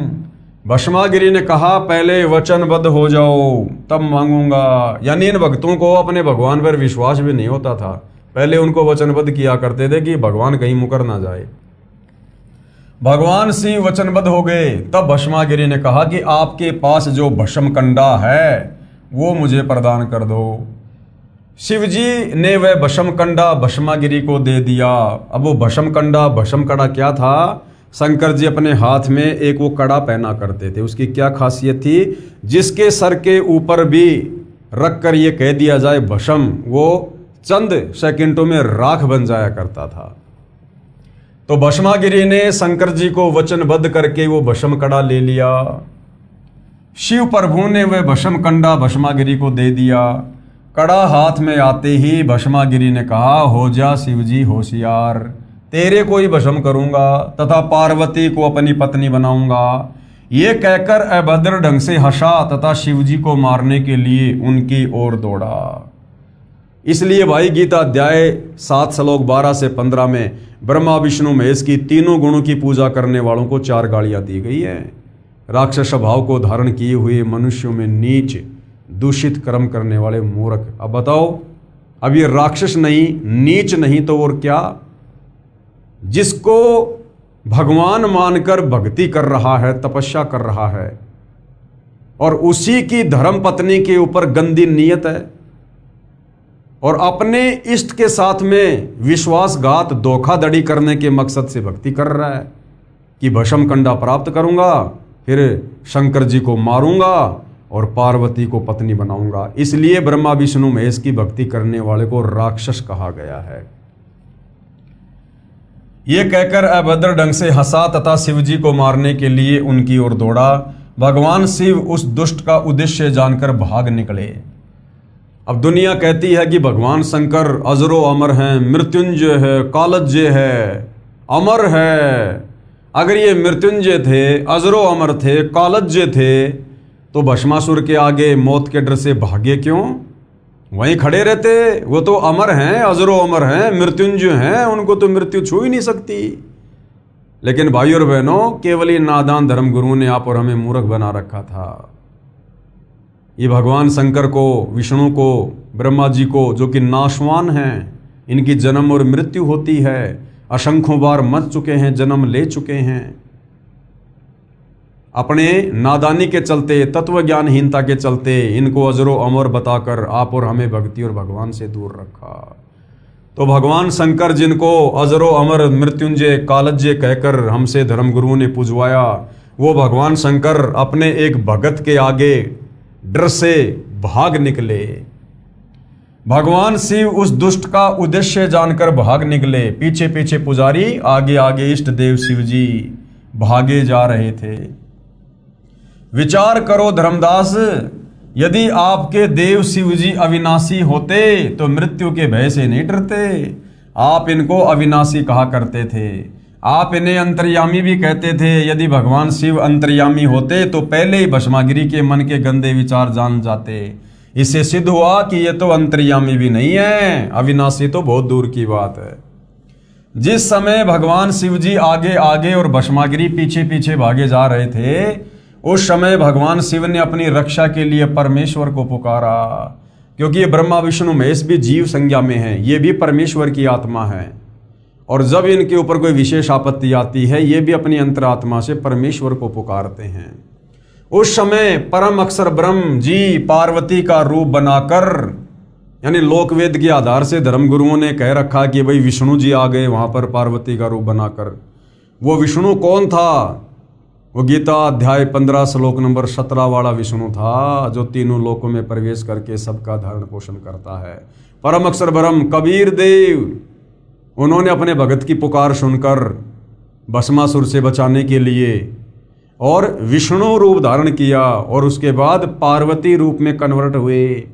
भस्मागिरी ने कहा, पहले वचनबद्ध हो जाओ तब मांगूंगा। यानी इन भक्तों को अपने भगवान पर विश्वास भी नहीं होता था। पहले उनको वचनबद्ध किया करते थे कि भगवान कहीं मुकर ना जाए। भगवान शिव वचनबद्ध हो गए। तब भस्मागिरी ने कहा कि आपके पास जो भस्म कंडा है वो मुझे प्रदान कर दो। शिव जी ने वह भस्म कंडा भस्मागिरी को दे दिया। अब वो भस्म कंडा भस्म कड़ा क्या था? शंकर जी अपने हाथ में एक वो कड़ा पहना करते थे। उसकी क्या खासियत थी? जिसके सर के ऊपर भी रख कर ये कह दिया जाए भस्म, वो चंद सेकंडों में राख बन जाया करता था। तो भस्मागिरी ने शंकर जी को वचनबद्ध करके वो भस्म कड़ा ले लिया। शिव प्रभु ने वह भस्म कंडा भस्मागिरी को दे दिया। कड़ा हाथ में आते ही भस्मागिरी ने कहा, हो जा शिव जी होशियार, तेरे को ही भस्म करूंगा तथा पार्वती को अपनी पत्नी बनाऊंगा। ये कहकर अभद्र ढंग से हंसा तथा शिव जी को मारने के लिए उनकी ओर दौड़ा। इसलिए भाई गीता अध्याय 7 श्लोक 12 से 15 में ब्रह्मा विष्णु महेश की तीनों गुणों की पूजा करने वालों को 4 गालियां दी गई है। राक्षस स्वभाव को धारण किए हुए मनुष्यों में नीच दूषित कर्म करने वाले मूर्ख। अब बताओ, अब ये राक्षस नहीं, नीच नहीं तो और क्या? जिसको भगवान मानकर भक्ति कर रहा है, तपस्या कर रहा है, और उसी की धर्म पत्नी के ऊपर गंदी नीयत है और अपने इष्ट के साथ में विश्वासघात धोखाधड़ी करने के मकसद से भक्ति कर रहा है कि भस्म कंडा प्राप्त करूंगा, फिर शंकर जी को मारूंगा और पार्वती को पत्नी बनाऊंगा। इसलिए ब्रह्मा विष्णु महेश की भक्ति करने वाले को राक्षस कहा गया है। ये कहकर अभद्र ढंग से हंसा तथा शिव जी को मारने के लिए उनकी ओर दौड़ा। भगवान शिव उस दुष्ट का उद्देश्य जानकर भाग निकले। अब दुनिया कहती है कि भगवान शंकर अजरो अमर हैं, मृत्युंजय है, कालज्य है, अमर है। अगर ये मृत्युंजय थे, अजरो अमर थे, कालज्य थे, तो भस्मासुर के आगे मौत के डर से भागे क्यों? वहीं खड़े रहते। वो तो अमर हैं, अजरो अमर हैं, मृत्युंजय हैं, उनको तो मृत्यु छू ही नहीं सकती। लेकिन भाई और बहनों, केवल ये नादान धर्मगुरुओं ने आप और हमें मूर्ख बना रखा था। ये भगवान शंकर को, विष्णु को, ब्रह्मा जी को, जो कि नाशवान हैं, इनकी जन्म और मृत्यु होती है, असंख्यों बार मर चुके हैं, जन्म ले चुके हैं, अपने नादानी के चलते, तत्व ज्ञानहीनता के चलते इनको अजरो अमर बताकर आप और हमें भक्ति और भगवान से दूर रखा। तो भगवान शंकर जिनको अजरो अमर, मृत्युंजय, कालज्य कहकर हमसे धर्मगुरुओं ने पूजवाया, वो भगवान शंकर अपने एक भगत के आगे डर से भाग निकले। भगवान शिव उस दुष्ट का उद्देश्य जानकर भाग निकले। पीछे पीछे पुजारी, आगे आगे इष्ट देव शिव जी भागे जा रहे थे। विचार करो धर्मदास, यदि आपके देव शिव जी अविनाशी होते तो मृत्यु के भय से नहीं डरते। आप इनको अविनाशी कहा करते थे। आप इन्हें अंतर्यामी भी कहते थे। यदि भगवान शिव अंतर्यामी होते तो पहले ही भस्मागिरी के मन के गंदे विचार जान जाते। इससे सिद्ध हुआ कि ये तो अंतर्यामी भी नहीं है, अविनाशी तो बहुत दूर की बात है। जिस समय भगवान शिव जी आगे आगे और भस्मागिरी पीछे पीछे भागे जा रहे थे, उस समय भगवान शिव ने अपनी रक्षा के लिए परमेश्वर को पुकारा। क्योंकि ये ब्रह्मा विष्णु महेश भी जीव संज्ञा में हैं, ये भी परमेश्वर की आत्मा है। और जब इनके ऊपर कोई विशेष आपत्ति आती है, ये भी अपनी अंतरात्मा से परमेश्वर को पुकारते हैं। उस समय परम अक्षर ब्रह्म जी पार्वती का रूप बनाकर, यानी लोकवेद के आधार से धर्मगुरुओं ने कह रखा कि भाई विष्णु जी आ गए वहां पर पार्वती का रूप बनाकर। वो विष्णु कौन था? वो गीता अध्याय 15 श्लोक नंबर 17 वाला विष्णु था, जो तीनों लोकों में प्रवेश करके सबका धारण पोषण करता है। परम अक्षर ब्रह्म कबीर देव, उन्होंने अपने भगत की पुकार सुनकर भस्मासुर से बचाने के लिए और विष्णु रूप धारण किया, और उसके बाद पार्वती रूप में कन्वर्ट हुए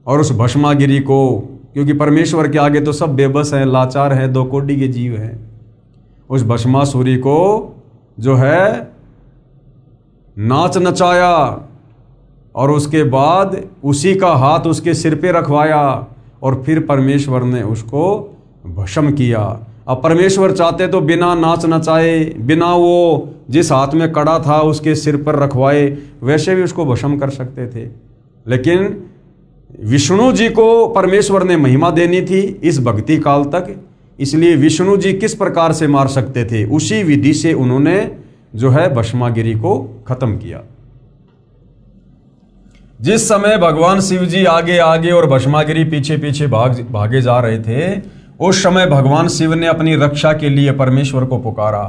और उस भस्मागिरी को, क्योंकि परमेश्वर के आगे तो सब बेबस हैं, लाचार हैं, दो कोटि के जीव हैं, उस भस्मासुरी को जो है नाच नचाया और उसके बाद उसी का हाथ उसके सिर पे रखवाया और फिर परमेश्वर ने उसको भस्म किया। अब परमेश्वर चाहते तो बिना नाच नचाए, बिना वो जिस हाथ में कड़ा था उसके सिर पर रखवाए, वैसे भी उसको भस्म कर सकते थे। लेकिन विष्णु जी को परमेश्वर ने महिमा देनी थी इस भक्ति काल तक, इसलिए विष्णु जी किस प्रकार से मार सकते थे, उसी विधि से उन्होंने जो है भस्मागिरी को खत्म किया। जिस समय भगवान शिव जी आगे आगे और भस्मागिरी पीछे पीछे भागे जा रहे थे, उस समय भगवान शिव ने अपनी रक्षा के लिए परमेश्वर को पुकारा।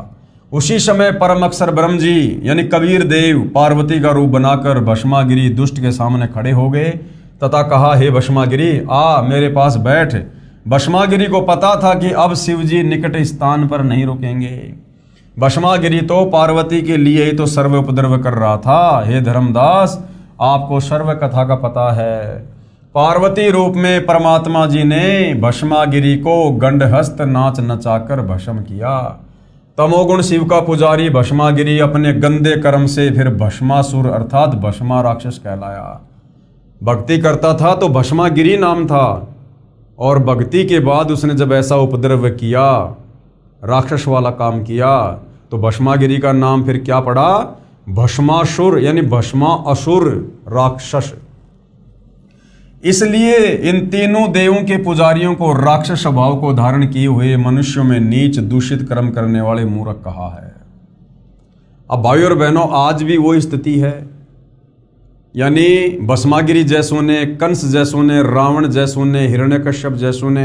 उसी समय परम अक्षर ब्रह्म जी यानी कबीर देव पार्वती का रूप बनाकर भस्मागिरी दुष्ट के सामने खड़े हो गए तथा कहा, हे भस्मागिरी आ मेरे पास बैठ। भस्मागिरी को पता था कि अब शिव जी निकट स्थान पर नहीं रुकेंगे। भस्मागिरी तो पार्वती के लिए ही तो सर्व उपद्रव कर रहा था। हे धर्मदास, आपको सर्व कथा का पता है। पार्वती रूप में परमात्मा जी ने भस्मागिरी को गंडहस्त नाच नचाकर भस्म किया। तमोगुण शिव का पुजारी भस्मागिरी अपने गंदे कर्म से फिर भस्मासुर अर्थात भस्मा राक्षस कहलाया। भक्ति करता था तो भस्मागिरी नाम था, और भक्ति के बाद उसने जब ऐसा उपद्रव किया, राक्षस वाला काम किया, तो भस्मागिरी का नाम फिर क्या पड़ा? भस्मासुर यानी भस्मा असुर राक्षस। इसलिए इन तीनों देवों के पुजारियों को राक्षस स्वभाव को धारण किए हुए मनुष्यों में नीच दूषित कर्म करने वाले मूर्ख कहा है। अब भाइयों और बहनों, आज भी वो स्थिति है, यानी भस्मागिरी जैसों ने, कंस जैसों ने, रावण जैसों ने, हिरण्यकश्यप जैसों ने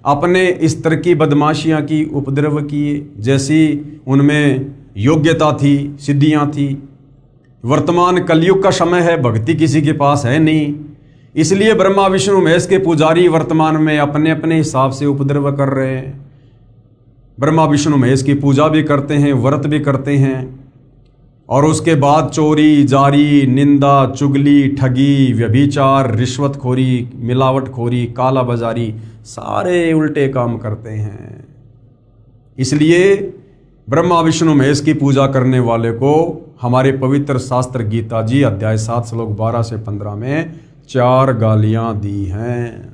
अपने स्तर की बदमाशियां की, उपद्रव किए, जैसी उनमें योग्यता थी, सिद्धियां थी। वर्तमान कलयुग का समय है, भक्ति किसी के पास है नहीं, इसलिए ब्रह्मा विष्णु महेश के पुजारी वर्तमान में अपने अपने हिसाब से उपद्रव कर रहे हैं। ब्रह्मा विष्णु महेश की पूजा भी करते हैं, व्रत भी करते हैं, और उसके बाद चोरी, जारी, निंदा, चुगली, ठगी, व्यभिचार, रिश्वतखोरी, मिलावटखोरी, काला बाजारी, सारे उल्टे काम करते हैं। इसलिए ब्रह्मा विष्णु महेश की पूजा करने वाले को हमारे पवित्र शास्त्र गीता जी अध्याय 7 श्लोक 12 से 15 में 4 गालियां दी हैं।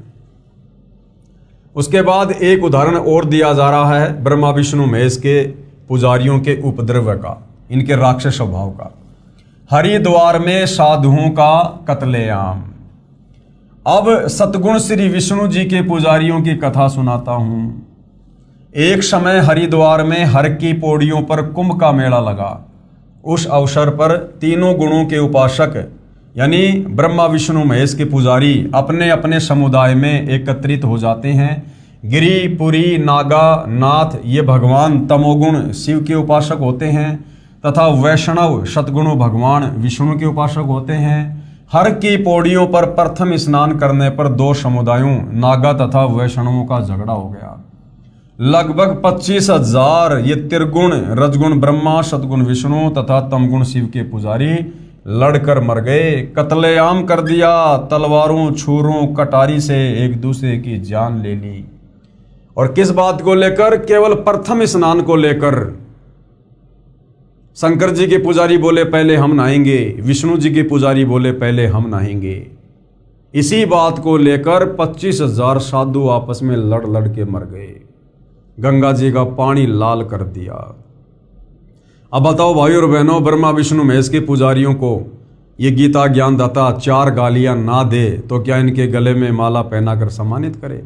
उसके बाद एक उदाहरण और दिया जा रहा है ब्रह्मा विष्णु महेश के पुजारियों के उपद्रव का, इनके राक्षस स्वभाव का। हरिद्वार में साधुओं का कत्लेआम। अब सतगुण श्री विष्णु जी के पुजारियों की कथा सुनाता हूं। एक समय हरिद्वार में हर की पौड़ियों पर कुंभ का मेला लगा। उस अवसर पर तीनों गुणों के उपासक यानी ब्रह्मा विष्णु महेश के पुजारी अपने अपने समुदाय में एकत्रित हो जाते हैं। गिरि, पुरी, नागा, नाथ ये भगवान तमोगुण शिव के उपासक होते हैं तथा वैष्णव सतगुण भगवान विष्णु के उपासक होते हैं। हर की पौड़ियों पर प्रथम स्नान करने पर 2 समुदायों नागा तथा वैष्णवों का झगड़ा हो गया। लगभग 25,000 ये त्रिगुण रजगुण ब्रह्मा, सतगुण विष्णु तथा तमगुण शिव के पुजारी लड़कर मर गए। कत्लेआम कर दिया। तलवारों, छुरों, कटारी से एक दूसरे की जान ले ली। और किस बात को लेकर? केवल प्रथम स्नान को लेकर। शंकर जी के पुजारी बोले पहले हम नहाएंगे, विष्णु जी के पुजारी बोले पहले हम नहाएंगे। इसी बात को लेकर 25,000 साधु आपस में लड़ लड़ के मर गए। गंगा जी का पानी लाल कर दिया। अब बताओ भाइयों और बहनों, ब्रह्मा विष्णु महेश के पुजारियों को ये गीता ज्ञानदाता 4 गालियां ना दे तो क्या इनके गले में माला पहनाकर सम्मानित करे।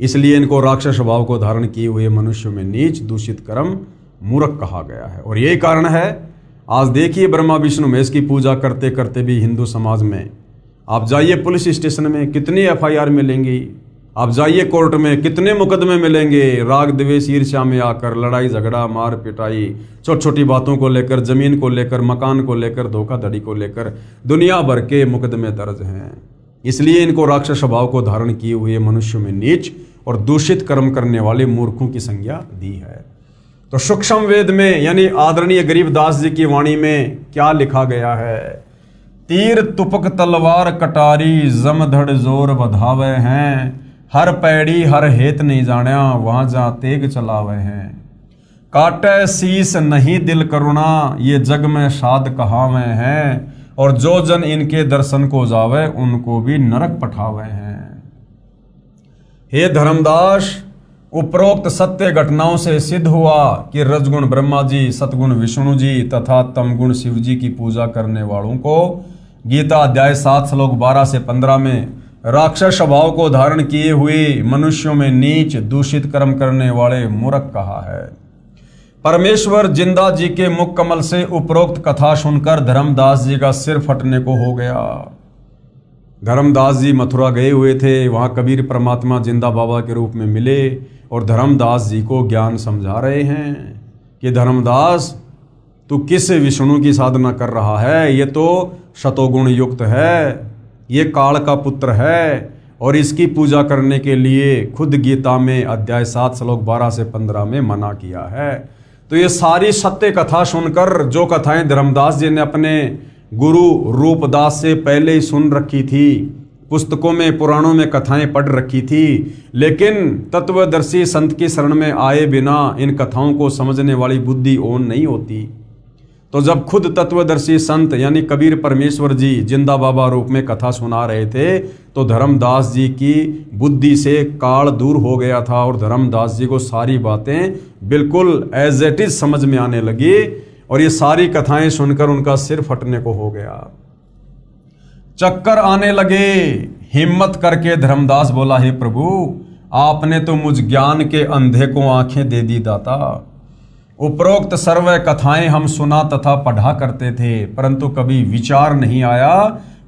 इसलिए इनको राक्षस स्वभाव को धारण किए हुए मनुष्यों में नीच, दूषित, कर्म, मूर्ख कहा गया है। और यही कारण है, आज देखिए ब्रह्मा विष्णु महेश की पूजा करते करते भी हिंदू समाज में आप जाइए पुलिस स्टेशन में कितनी FIR मिलेंगी, आप जाइए कोर्ट में कितने मुकदमे मिलेंगे, राग द्वेष ईर्ष्या में आकर लड़ाई झगड़ा मार पिटाई, छोटी छोटी बातों को लेकर, जमीन को लेकर, मकान को लेकर, धोखाधड़ी को लेकर दुनिया भर के मुकदमे दर्ज हैं। इसलिए इनको राक्षस स्वभाव को धारण किए हुए मनुष्यों में नीच और दूषित कर्म करने वाले मूर्खों की संज्ञा दी है। तो सूक्ष्म वेद में यानी आदरणीय गरीबदास जी की वाणी में क्या लिखा गया है? तीर तुपक तलवार कटारी जमधड़ जोर बधावे हैं, हर पैड़ी हर हेत नहीं जाण्या वहां जा तेग चलावे हैं। काटे शीस नहीं दिल करुणा ये जग में साध कहावे हैं, और जो जन इनके दर्शन को जावे उनको भी नरक पठावे हैं। हे धर्मदास, उपरोक्त सत्य घटनाओं से सिद्ध हुआ कि रजगुण ब्रह्मा जी, सतगुण विष्णु जी तथा तमगुण शिव जी की पूजा करने वालों को गीता अध्याय 7 श्लोक 12 से 15 में राक्षस स्वभाव को धारण किए हुए मनुष्यों में नीच, दूषित कर्म करने वाले मूर्ख कहा है। परमेश्वर जिंदा जी के मुख कमल से उपरोक्त कथा सुनकर धर्मदास जी का सिर फटने को हो गया। धर्मदास जी मथुरा गए हुए थे, वहां कबीर परमात्मा जिंदा बाबा के रूप में मिले और धर्मदास जी को ज्ञान समझा रहे हैं कि धर्मदास तू किस विष्णु की साधना कर रहा है, ये तो शतोगुण युक्त है, ये काल का पुत्र है, और इसकी पूजा करने के लिए खुद गीता में अध्याय 7 श्लोक 12 से 15 में मना किया है। तो ये सारी सत्य कथा सुनकर, जो कथाएं धर्मदास जी ने अपने गुरु रूपदास से पहले ही सुन रखी थी, पुस्तकों में पुराणों में कथाएं पढ़ रखी थी, लेकिन तत्वदर्शी संत की शरण में आए बिना इन कथाओं को समझने वाली बुद्धि ओन नहीं होती। तो जब खुद तत्वदर्शी संत यानी कबीर परमेश्वर जी जिंदा बाबा रूप में कथा सुना रहे थे, तो धर्मदास जी की बुद्धि से काल दूर हो गया था और धर्मदास जी को सारी बातें बिल्कुल एज इट इज समझ में आने लगी, और ये सारी कथाएं सुनकर उनका सिर फटने को हो गया, चक्कर आने लगे। हिम्मत करके धर्मदास बोला, हे प्रभु, आपने तो मुझ ज्ञान के अंधे को आंखें दे दी दाता। उपरोक्त सर्व कथाएं हम सुना तथा पढ़ा करते थे, परंतु कभी विचार नहीं आया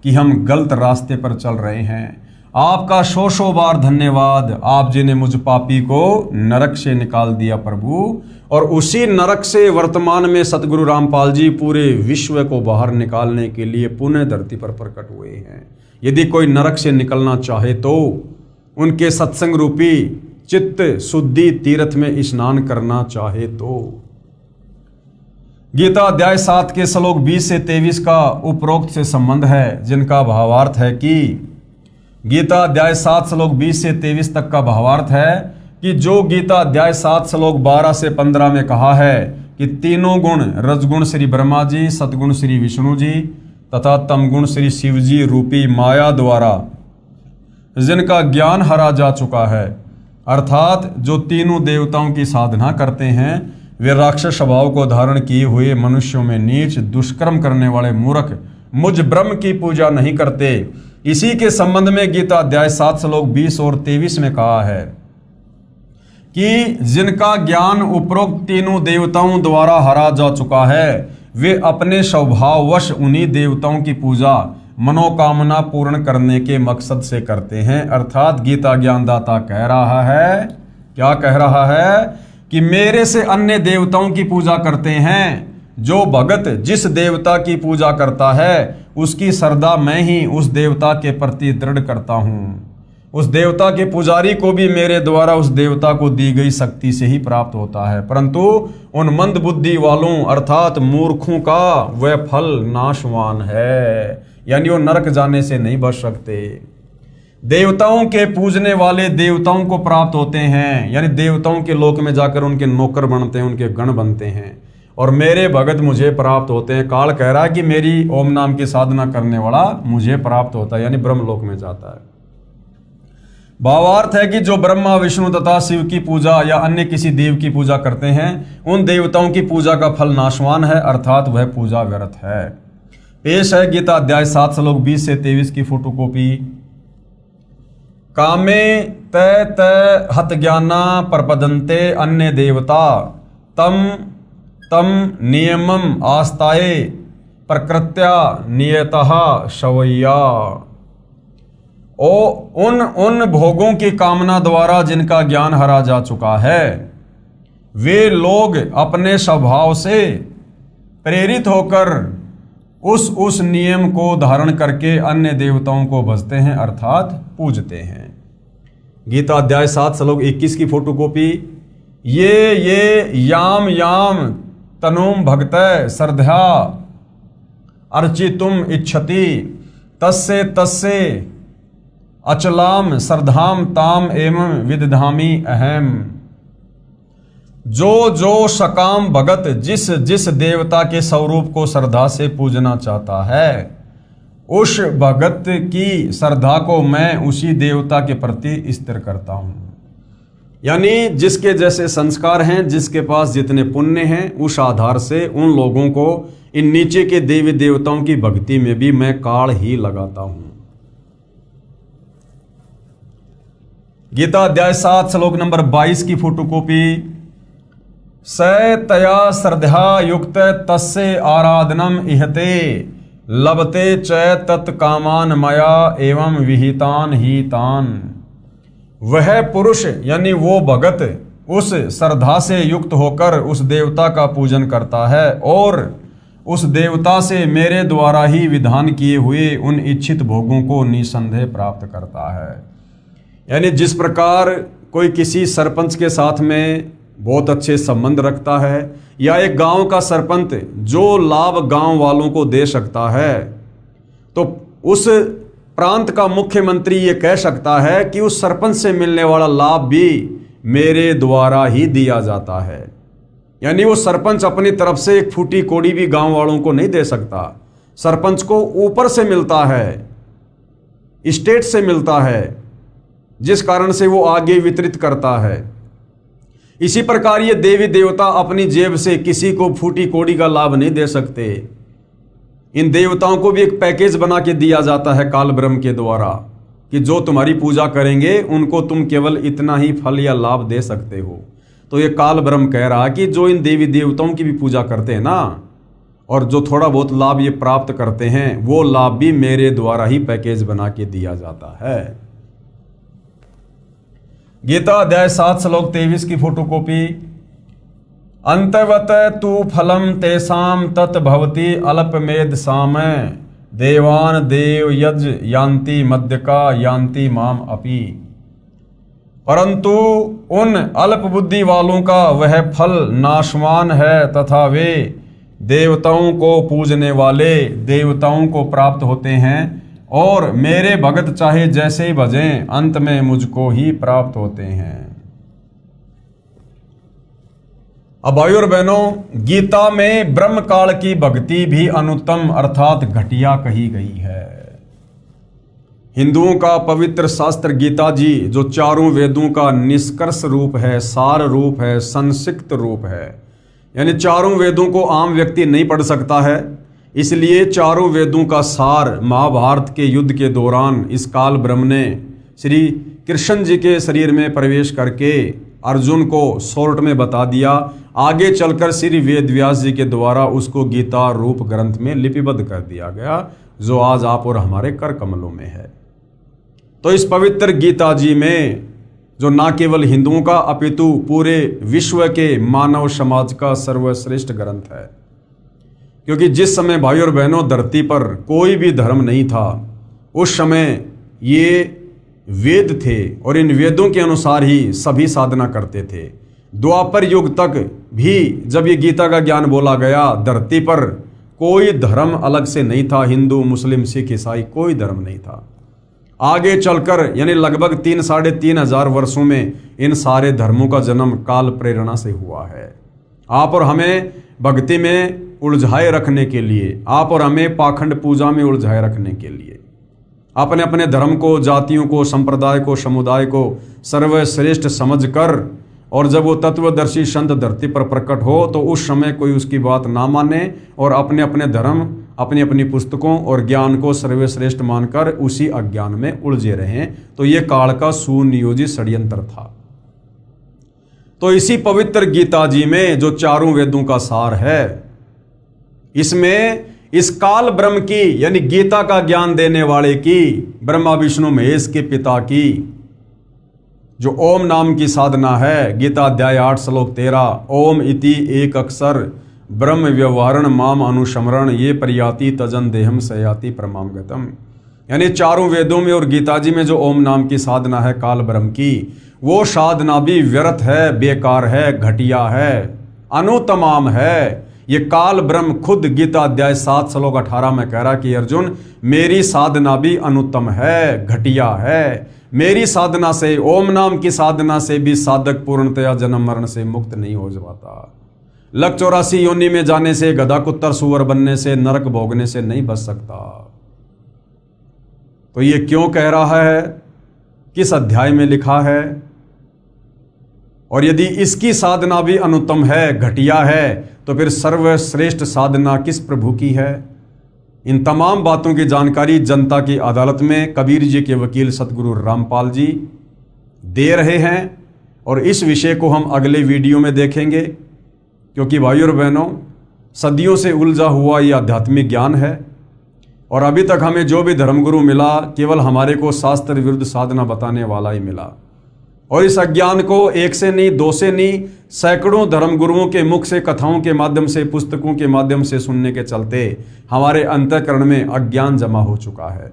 कि हम गलत रास्ते पर चल रहे हैं। आपका सौ बार धन्यवाद, आप जी ने मुझ पापी को नरक से निकाल दिया प्रभु, और उसी नरक से वर्तमान में सतगुरु रामपाल जी पूरे विश्व को बाहर निकालने के लिए पुनः धरती पर प्रकट हुए हैं। यदि कोई नरक से निकलना चाहे तो उनके सत्संग रूपी चित्त शुद्धि तीर्थ में स्नान करना चाहे तो। गीता अध्याय 7 के श्लोक 20 से 23 का उपरोक्त से संबंध है, जिनका भावार्थ है कि गीता अध्याय 7 श्लोक 20 से 23 तक का भावार्थ है कि जो गीता अध्याय 7 श्लोक 12 से 15 में कहा है कि तीनों गुण रजगुण श्री ब्रह्मा जी, सतगुण श्री विष्णु जी तथा तमगुण श्री शिव जी रूपी माया द्वारा जिनका ज्ञान हरा जा चुका है, अर्थात जो तीनों देवताओं की साधना करते हैं, वे राक्षस स्वभाव को धारण किए हुए मनुष्यों में नीच दुष्कर्म करने वाले मूर्ख मुझ ब्रह्म की पूजा नहीं करते। इसी के संबंध में गीता अध्याय 7 श्लोक 20 और 23 में कहा है कि जिनका ज्ञान उपरोक्त तीनों देवताओं द्वारा हरा जा चुका है, वे अपने स्वभाववश उन्हीं देवताओं की पूजा मनोकामना पूर्ण करने के मकसद से करते हैं। अर्थात गीता ज्ञानदाता कह रहा है, क्या कह रहा है कि मेरे से अन्य देवताओं की पूजा करते हैं। जो भगत जिस देवता की पूजा करता है उसकी श्रद्धा मैं ही उस देवता के प्रति दृढ़ करता हूँ। उस देवता के पुजारी को भी मेरे द्वारा उस देवता को दी गई शक्ति से ही प्राप्त होता है, परंतु उन मंद बुद्धि वालों अर्थात मूर्खों का वह फल नाशवान है, यानी वो नरक जाने से नहीं बच सकते। देवताओं के पूजने वाले देवताओं को प्राप्त होते हैं, यानी देवताओं के लोक में जाकर उनके नौकर बनते हैं, उनके गण बनते हैं, और मेरे भगत मुझे प्राप्त होते हैं। काल कह रहा है कि मेरी ओम नाम की साधना करने वाला मुझे प्राप्त होता है, यानी ब्रह्म लोक में जाता है। भावार्थ है कि जो ब्रह्मा विष्णु तथा शिव की पूजा या अन्य किसी देव की पूजा करते हैं, उन देवताओं की पूजा का फल नाशवान है, अर्थात वह पूजा व्यर्थ है। पेश है गीता अध्याय 7 श्लोक 20 से 23 की फोटोकॉपी। कामे तय तय हत ज्ञाना प्रपदन्ते अन्य देवता तम तम नियमम आस्ताये प्रकृत्या नियतः शवैया। उन भोगों की कामना द्वारा जिनका ज्ञान हरा जा चुका है, वे लोग अपने स्वभाव से प्रेरित होकर उस नियम को धारण करके अन्य देवताओं को भजते हैं अर्थात पूजते हैं। गीता अध्याय 7 श्लोक 21 की फोटोकॉपी। ये याम याम तनुम भक्तय श्रद्धा अर्चितुम इच्छति तस्से तस्से अचलाम श्रद्धाम ताम एवं विदधामि अहम। जो सकाम भगत जिस जिस देवता के स्वरूप को श्रद्धा से पूजना चाहता है, उस भगत की श्रद्धा को मैं उसी देवता के प्रति स्थिर करता हूं। यानी जिसके जैसे संस्कार हैं, जिसके पास जितने पुण्य हैं, उस आधार से उन लोगों को इन नीचे के देवी देवताओं की भक्ति में भी मैं काल ही लगाता हूं। गीता अध्याय 7 श्लोक नंबर 22 की फोटोकॉपी। स तया श्रद्धा युक्त तस्य आराधनम इहते लभते च तत्कामान मया एवं विहितान ही तान। वह पुरुष यानी वो भगत उस श्रद्धा से युक्त होकर उस देवता का पूजन करता है और उस देवता से मेरे द्वारा ही विधान किए हुए उन इच्छित भोगों को निसंदेह प्राप्त करता है। यानी जिस प्रकार कोई किसी सरपंच के साथ में बहुत अच्छे संबंध रखता है या एक गांव का सरपंच जो लाभ गांव वालों को दे सकता है, तो उस प्रांत का मुख्यमंत्री ये कह सकता है कि उस सरपंच से मिलने वाला लाभ भी मेरे द्वारा ही दिया जाता है। यानी वो सरपंच अपनी तरफ से एक फूटी कोड़ी भी गांव वालों को नहीं दे सकता। सरपंच को ऊपर से मिलता है, स्टेट से मिलता है, जिस कारण से वो आगे वितरित करता है। इसी प्रकार ये देवी देवता अपनी जेब से किसी को फूटी कोड़ी का लाभ नहीं दे सकते। इन देवताओं को भी एक पैकेज बना के दिया जाता है काल ब्रह्म के द्वारा कि जो तुम्हारी पूजा करेंगे उनको तुम केवल इतना ही फल या लाभ दे सकते हो। तो ये काल ब्रह्म कह रहा है कि जो इन देवी देवताओं की भी पूजा करते हैं ना, और जो थोड़ा बहुत लाभ ये प्राप्त करते हैं, वो लाभ भी मेरे द्वारा ही पैकेज बना के दिया जाता है। गीता अध्याय 7 श्लोक 23 की फोटोकॉपी। अंतवत तु फलम तेषाम तत् भवति अल्पमेध सामय देवान देव यज यान्ति मध्यका यान्ति माम अपि। परंतु उन अल्प बुद्धि वालों का वह फल नाशवान है तथा वे देवताओं को पूजने वाले देवताओं को प्राप्त होते हैं और मेरे भगत चाहे जैसे ही भजें अंत में मुझको ही प्राप्त होते हैं। अब भाइयों और बहनों, गीता में ब्रह्म काल की भक्ति भी अनुत्तम अर्थात घटिया कही गई है। हिंदुओं का पवित्र शास्त्र गीता जी जो चारों वेदों का निष्कर्ष रूप है, सार रूप है, संक्षिप्त रूप है, यानी चारों वेदों को आम व्यक्ति नहीं पढ़ सकता है, इसलिए चारों वेदों का सार महाभारत के युद्ध के दौरान इस काल ब्रह्म ने श्री कृष्ण जी के शरीर में प्रवेश करके अर्जुन को शॉर्ट में बता दिया। आगे चलकर श्री वेद व्यास जी के द्वारा उसको गीता रूप ग्रंथ में लिपिबद्ध कर दिया गया, जो आज आप और हमारे कर कमलों में है। तो इस पवित्र गीता जी में जो ना केवल हिंदुओं का अपितु पूरे विश्व के मानव समाज का सर्वश्रेष्ठ ग्रंथ है, क्योंकि जिस समय भाइयों और बहनों धरती पर कोई भी धर्म नहीं था, उस समय ये वेद थे और इन वेदों के अनुसार ही सभी साधना करते थे। द्वापर युग तक भी जब ये गीता का ज्ञान बोला गया, धरती पर कोई धर्म अलग से नहीं था, हिंदू मुस्लिम सिख ईसाई कोई धर्म नहीं था। आगे चलकर यानी लगभग 3-3.5 वर्षों में इन सारे धर्मों का जन्म काल प्रेरणा से हुआ है। आप और हमें भक्ति में उलझाए रखने के लिए, आप और हमें पाखंड पूजा में उलझाए रखने के लिए, अपने अपने धर्म को, जातियों को, संप्रदाय को, समुदाय को सर्वश्रेष्ठ समझकर, और जब वो तत्वदर्शी संत धरती पर प्रकट हो तो उस समय कोई उसकी बात ना माने और अपने अपने धर्म अपनी अपनी पुस्तकों और ज्ञान को सर्वश्रेष्ठ मानकर उसी अज्ञान में उलझे रहे। तो ये काल का सुनियोजित षड्यंत्र था। तो इसी पवित्र गीता जी में जो चारों वेदों का सार है, इसमें इस काल ब्रह्म की यानी गीता का ज्ञान देने वाले की, ब्रह्मा विष्णु महेश के पिता की जो ओम नाम की साधना है, गीता अध्याय 8 श्लोक 13, ओम इति एक अक्षर ब्रह्म व्यवहारण माम अनुस्मरण ये प्रयाति तजन देहम सयाति परमाम गतम। यानी चारों वेदों में और गीता जी में जो ओम नाम की साधना है काल ब्रह्म की, वो साधना भी व्यर्थ है, बेकार है, घटिया है, अनुतमाम है। ये काल ब्रह्म खुद गीता अध्याय 7 श्लोक 18 में कह रहा कि अर्जुन मेरी साधना भी अनुत्तम है, घटिया है। मेरी साधना से, ओम नाम की साधना से भी साधक पूर्णतया जन्म मरण से मुक्त नहीं हो जाता। लक 84 योनि में जाने से, गधा कुत्तर सुअर बनने से, नरक भोगने से नहीं बच सकता। तो ये क्यों कह रहा है, किस अध्याय में लिखा है, और यदि इसकी साधना भी अनुत्तम है, घटिया है, तो फिर सर्वश्रेष्ठ साधना किस प्रभु की है? इन तमाम बातों की जानकारी जनता की अदालत में कबीर जी के वकील सतगुरु रामपाल जी दे रहे हैं, और इस विषय को हम अगले वीडियो में देखेंगे। क्योंकि भाइयों और बहनों, सदियों से उलझा हुआ ये आध्यात्मिक ज्ञान है, और अभी तक हमें जो भी धर्मगुरु मिला केवल हमारे को शास्त्र विरुद्ध साधना बताने वाला ही मिला। और इस अज्ञान को एक से नहीं, दो से नहीं, सैकड़ों धर्मगुरुओं के मुख से, कथाओं के माध्यम से, पुस्तकों के माध्यम से सुनने के चलते हमारे अंतःकरण में अज्ञान जमा हो चुका है।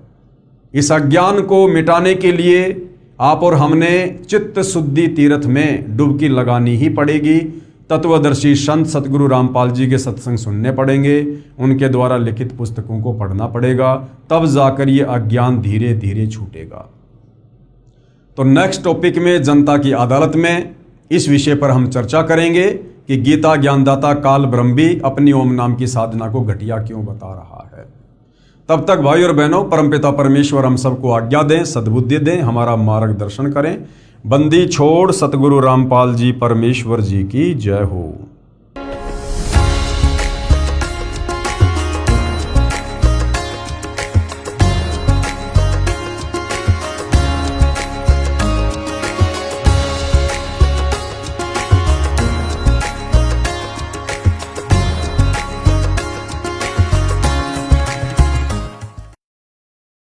इस अज्ञान को मिटाने के लिए आप और हमने चित्त शुद्धि तीर्थ में डुबकी लगानी ही पड़ेगी। तत्वदर्शी संत सतगुरु रामपाल जी के सत्संग सुनने पड़ेंगे, उनके द्वारा लिखित पुस्तकों को पढ़ना पड़ेगा, तब जाकर ये अज्ञान धीरे धीरे छूटेगा। तो नेक्स्ट टॉपिक में जनता की अदालत में इस विषय पर हम चर्चा करेंगे कि गीता ज्ञानदाता काल ब्रह्म भी अपनी ओम नाम की साधना को घटिया क्यों बता रहा है। तब तक भाई और बहनों, परमपिता परमेश्वर हम सबको आज्ञा दें, सद्बुद्धि दें, हमारा मार्गदर्शन करें। बंदी छोड़ सतगुरु रामपाल जी परमेश्वर जी की जय हो।